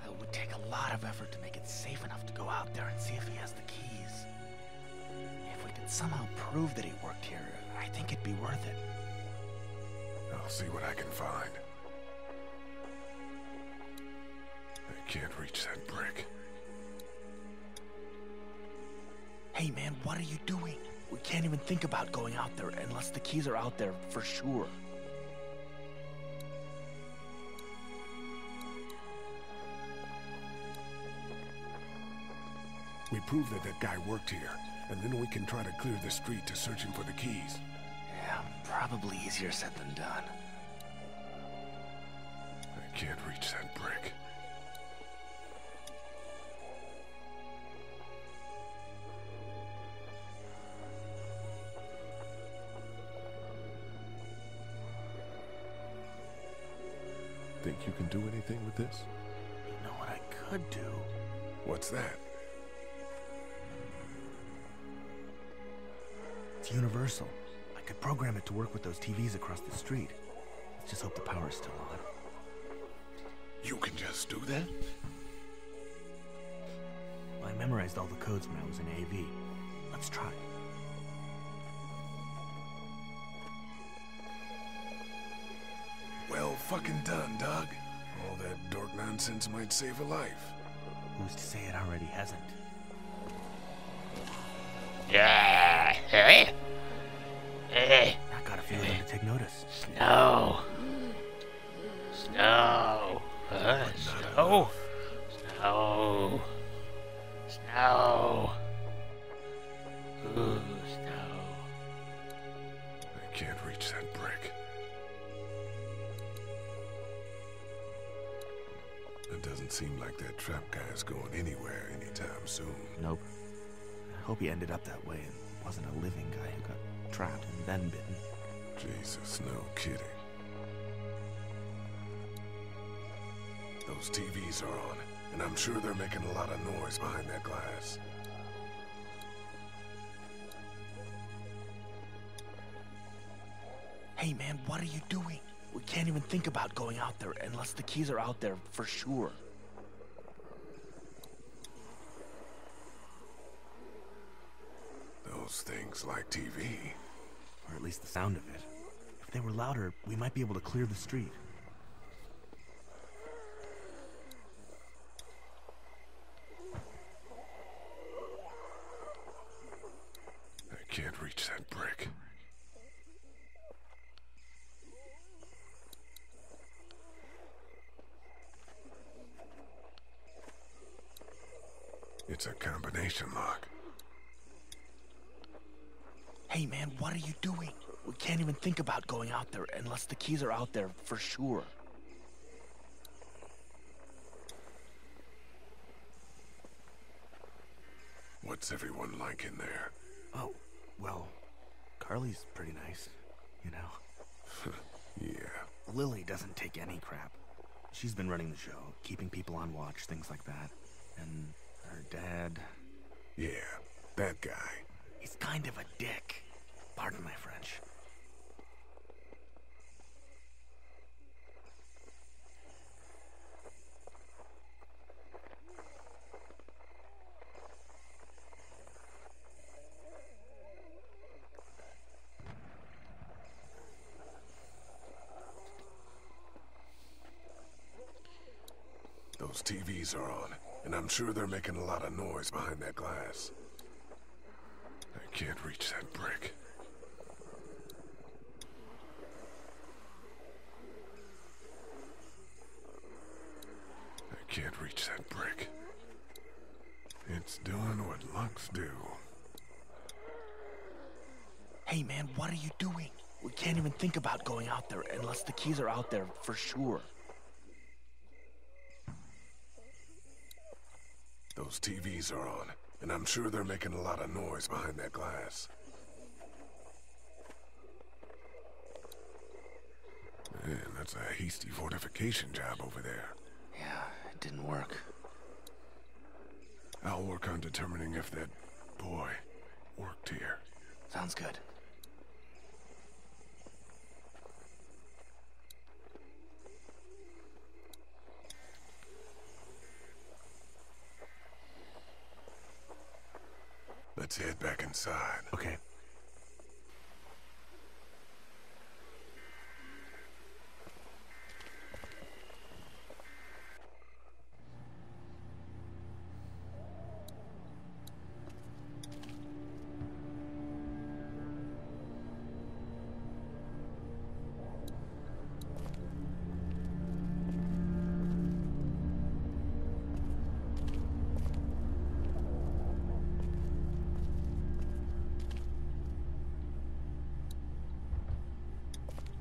Speaker 20: It would take a lot of effort to make it safe enough to go out there and see if he has the keys. If we could somehow prove that he worked here, I think it'd be worth it.
Speaker 4: I'll see what I can find. I can't reach that brick.
Speaker 20: Hey man, what are you doing? We can't even think about going out there unless the keys are out there for sure.
Speaker 4: We prove that guy worked here, and then we can try to clear the street to search him for the keys.
Speaker 20: Yeah, probably easier said than done.
Speaker 4: I can't reach that brick. Think you can do anything with this?
Speaker 20: You know what I could do?
Speaker 4: What's that?
Speaker 20: It's universal. I could program it to work with those TVs across the street. Let's just hope the power's still on.
Speaker 4: You can just do that?
Speaker 20: Well, I memorized all the codes when I was in AV. Let's try.
Speaker 4: Well fucking done, Doug. All that dork nonsense might save a life.
Speaker 20: Who's to say it already hasn't?
Speaker 21: Yeah. Hey.
Speaker 20: I got a feeling to take notice.
Speaker 21: Snow. Snow. Snow. Snow. Snow. Ooh, snow.
Speaker 4: I can't reach that brick. It doesn't seem like that trap guy's going anywhere anytime soon.
Speaker 20: Nope. I hope he ended up that way and wasn't a living guy who got trapped and then bitten.
Speaker 4: Jesus, no kidding. Those TVs are on, and I'm sure they're making a lot of noise behind that glass.
Speaker 20: Hey man, what are you doing? We can't even think about going out there unless the keys are out there for sure.
Speaker 4: Those things like TV.
Speaker 20: Or at least the sound of it. If they were louder, we might be able to clear the street.
Speaker 4: I can't reach that brick. It's a combination lock.
Speaker 20: Hey man, what are you doing? We can't even think about going out there unless the keys are out there for sure.
Speaker 4: What's everyone like in there?
Speaker 20: Oh, well, Carly's pretty nice, you know.
Speaker 4: Yeah.
Speaker 20: Lily doesn't take any crap. She's been running the show, keeping people on watch, things like that. And her dad...
Speaker 4: Yeah, that guy.
Speaker 20: He's kind of a dick. Pardon my French.
Speaker 4: Those TVs are on, and I'm sure they're making a lot of noise behind that glass. I can't reach that brick. I can't reach that brick. It's doing what locks do.
Speaker 20: Hey man, what are you doing? We can't even think about going out there unless the keys are out there for sure.
Speaker 4: Those TVs are on, and I'm sure they're making a lot of noise behind that glass. Man, that's a hasty fortification job over there.
Speaker 20: Yeah, it didn't work.
Speaker 4: I'll work on determining if that boy worked here.
Speaker 20: Sounds good.
Speaker 4: Let's head back inside.
Speaker 20: Okay.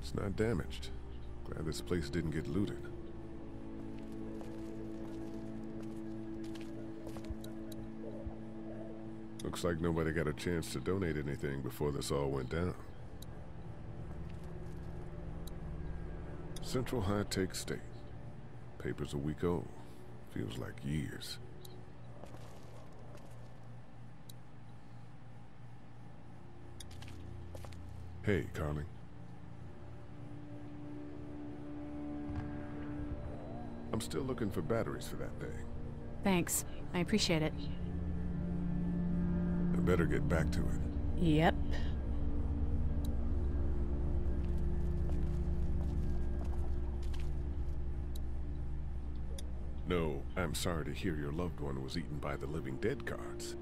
Speaker 4: It's not damaged. Glad this place didn't get looted. Looks like nobody got a chance to donate anything before this all went down. Central High Take State. Paper's a week old. Feels like years. Hey, Carly. I'm still looking for batteries for that thing.
Speaker 15: Thanks. I appreciate it.
Speaker 4: I better get back to it.
Speaker 15: Yep.
Speaker 4: No, I'm sorry to hear your loved one was eaten by the living dead cards.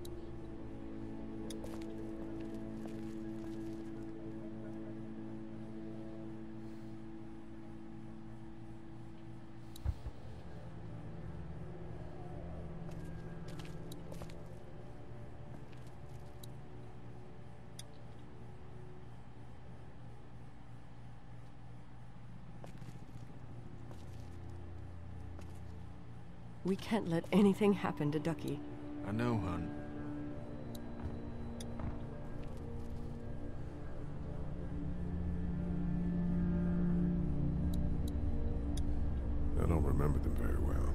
Speaker 14: We can't let anything happen to Ducky.
Speaker 12: I know, hon.
Speaker 4: I don't remember them very well.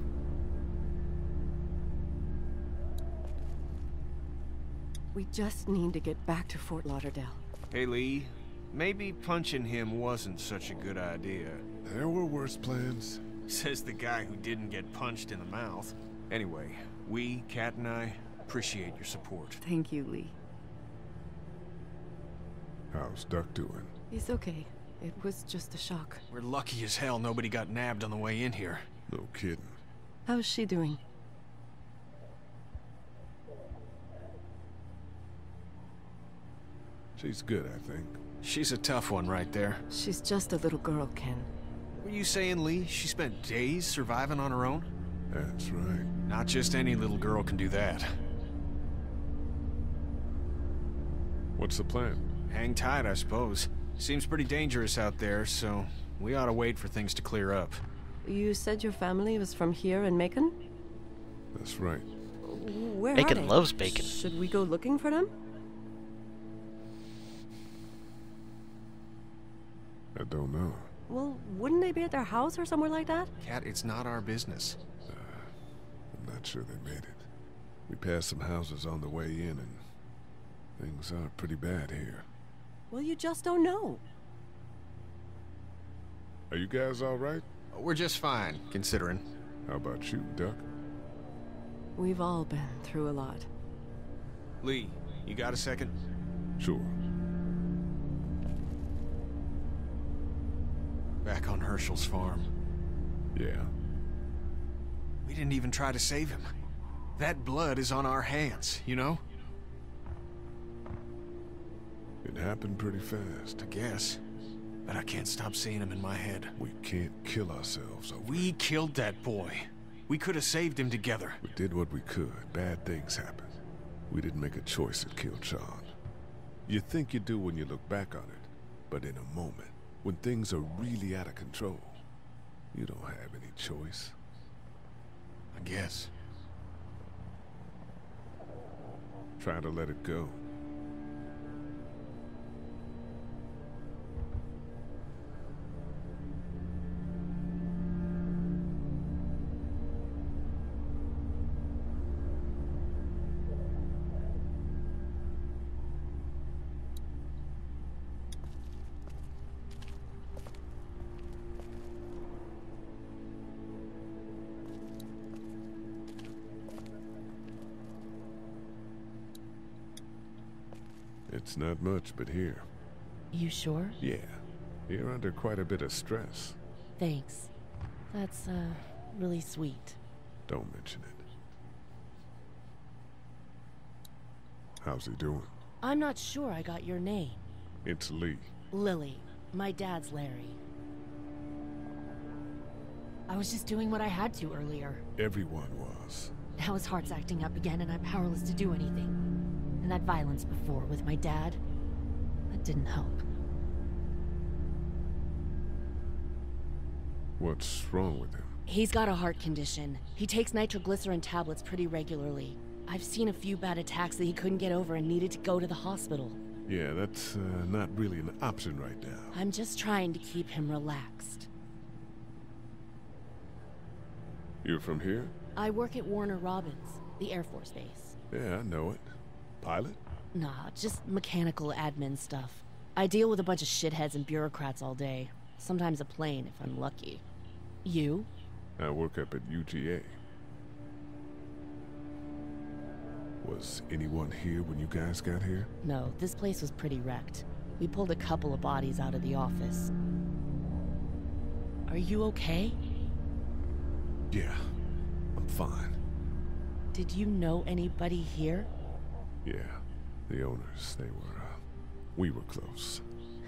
Speaker 14: We just need to get back to Fort Lauderdale.
Speaker 12: Hey, Lee. Maybe punching him wasn't such a good idea.
Speaker 4: There were worse plans.
Speaker 12: Says the guy who didn't get punched in the mouth. Anyway, we, Kat and I, appreciate your support.
Speaker 14: Thank you, Lee.
Speaker 4: How's Duck doing?
Speaker 14: He's okay. It was just a shock.
Speaker 12: We're lucky as hell nobody got nabbed on the way in here.
Speaker 4: No kidding.
Speaker 14: How's she doing?
Speaker 4: She's good, I think.
Speaker 12: She's a tough one right there.
Speaker 14: She's just a little girl, Ken.
Speaker 12: Were you saying, Lee, she spent days surviving on her own?
Speaker 4: That's right.
Speaker 12: Not just any little girl can do that.
Speaker 4: What's the plan?
Speaker 12: Hang tight, I suppose. Seems pretty dangerous out there, so we ought to wait for things to clear up.
Speaker 14: You said your family was from here in Macon?
Speaker 4: That's right.
Speaker 14: Where
Speaker 1: Macon
Speaker 14: are they?
Speaker 1: loves bacon.
Speaker 14: Should we go looking for them?
Speaker 4: I don't know.
Speaker 14: Well, wouldn't they be at their house or somewhere like that?
Speaker 12: Kat, it's not our business.
Speaker 4: I'm not sure they made it. We passed some houses on the way in, and things are pretty bad here.
Speaker 14: Well, you just don't know.
Speaker 4: Are you guys all right?
Speaker 12: We're just fine, considering.
Speaker 4: How about you, Duck?
Speaker 14: We've all been through a lot.
Speaker 12: Lee, you got a second?
Speaker 4: Sure.
Speaker 12: Back on Herschel's farm.
Speaker 4: Yeah.
Speaker 12: We didn't even try to save him. That blood is on our hands, you know?
Speaker 4: It happened pretty fast.
Speaker 12: I guess. But I can't stop seeing him in my head.
Speaker 4: We can't kill ourselves over
Speaker 12: We killed that boy. We could have saved him together.
Speaker 4: We did what we could. Bad things happened. We didn't make a choice that killed Sean. You think you do when you look back on it, but in a moment, when things are really out of control, you don't have any choice.
Speaker 12: I guess.
Speaker 4: Try to let it go. It's not much, but here.
Speaker 17: You sure?
Speaker 4: Yeah. You're under quite a bit of stress.
Speaker 17: Thanks. That's, really sweet.
Speaker 4: Don't mention it. How's he doing?
Speaker 17: I'm not sure I got your name.
Speaker 4: It's Lee.
Speaker 17: Lily. My dad's Larry. I was just doing what I had to earlier.
Speaker 4: Everyone was.
Speaker 17: Now his heart's acting up again and I'm powerless to do anything. And that violence before with my dad, that didn't help.
Speaker 4: What's wrong with him?
Speaker 17: He's got a heart condition. He takes nitroglycerin tablets pretty regularly. I've seen a few bad attacks that he couldn't get over and needed to go to the hospital.
Speaker 4: Yeah, that's not really an option right now.
Speaker 17: I'm just trying to keep him relaxed.
Speaker 4: You're from here?
Speaker 17: I work at Warner Robins, the Air Force Base.
Speaker 4: Yeah, I know it. Pilot?
Speaker 17: Nah, just mechanical admin stuff. I deal with a bunch of shitheads and bureaucrats all day. Sometimes a plane, if I'm lucky. You?
Speaker 4: I work up at UGA. Was anyone here when you guys got here?
Speaker 17: No, this place was pretty wrecked. We pulled a couple of bodies out of the office. Are you okay?
Speaker 4: Yeah, I'm fine.
Speaker 17: Did you know anybody here?
Speaker 4: Yeah, the owners, we were close.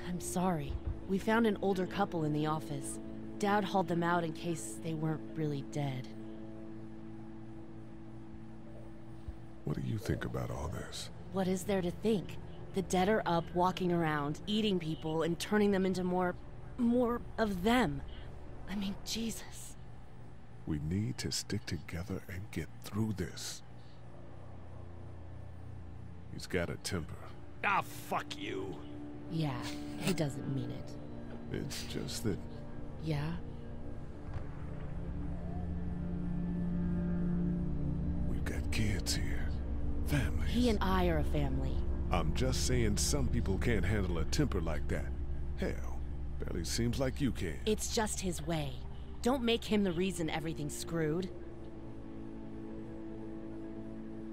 Speaker 17: I'm sorry. We found an older couple in the office. Dad hauled them out in case they weren't really dead.
Speaker 4: What do you think about all this?
Speaker 17: What is there to think? The dead are up, walking around, eating people, and turning them into more of them. I mean, Jesus.
Speaker 4: We need to stick together and get through this. He's got a temper.
Speaker 18: Ah, fuck you.
Speaker 17: Yeah, he doesn't mean it.
Speaker 4: It's just that...
Speaker 17: Yeah?
Speaker 4: We've got kids here. Families.
Speaker 17: He and I are a family.
Speaker 4: I'm just saying some people can't handle a temper like that. Hell, barely seems like you can.
Speaker 17: It's just his way. Don't make him the reason everything's screwed.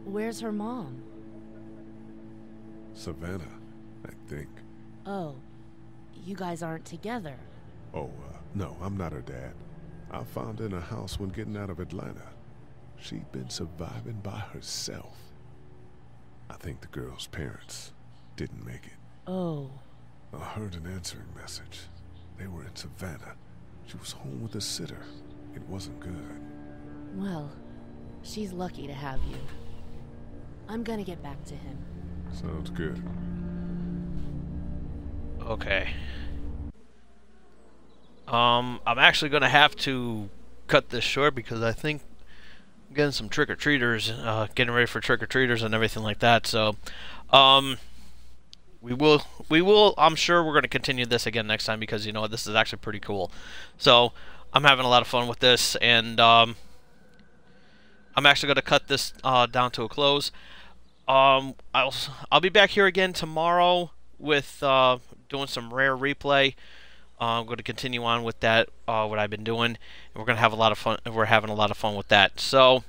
Speaker 17: Where's her mom?
Speaker 4: Savannah, I think.
Speaker 17: Oh, you guys aren't together.
Speaker 4: Oh, no, I'm not her dad. I found her in a house when getting out of Atlanta. She'd been surviving by herself. I think the girl's parents didn't make it.
Speaker 17: Oh.
Speaker 4: I heard an answering message. They were in Savannah. She was home with a sitter. It wasn't good.
Speaker 17: Well, she's lucky to have you. I'm gonna get back to him.
Speaker 4: Sounds good.
Speaker 1: Okay. I'm actually gonna have to cut this short because I think I'm getting some trick-or-treaters, getting ready for trick-or-treaters and everything like that. So, we will. I'm sure we're gonna continue this again next time because you know this is actually pretty cool. So I'm having a lot of fun with this, and I'm actually gonna cut this down to a close. I'll be back here again tomorrow with doing some rare replay. I'm going to continue on with that, what I've been doing, and we're going to have a lot of fun. We're having a lot of fun with that. So,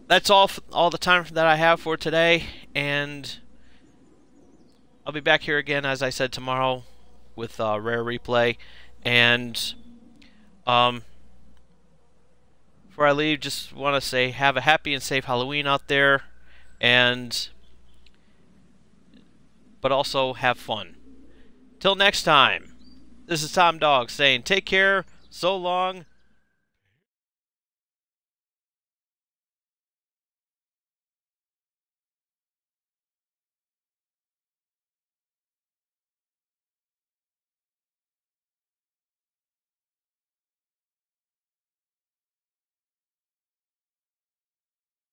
Speaker 1: that's all the time that I have for today, and I'll be back here again, as I said, tomorrow with rare replay. And before I leave, just want to say have a happy and safe Halloween out there, but also have fun. Till next time, this is Tom Dog saying take care, so long,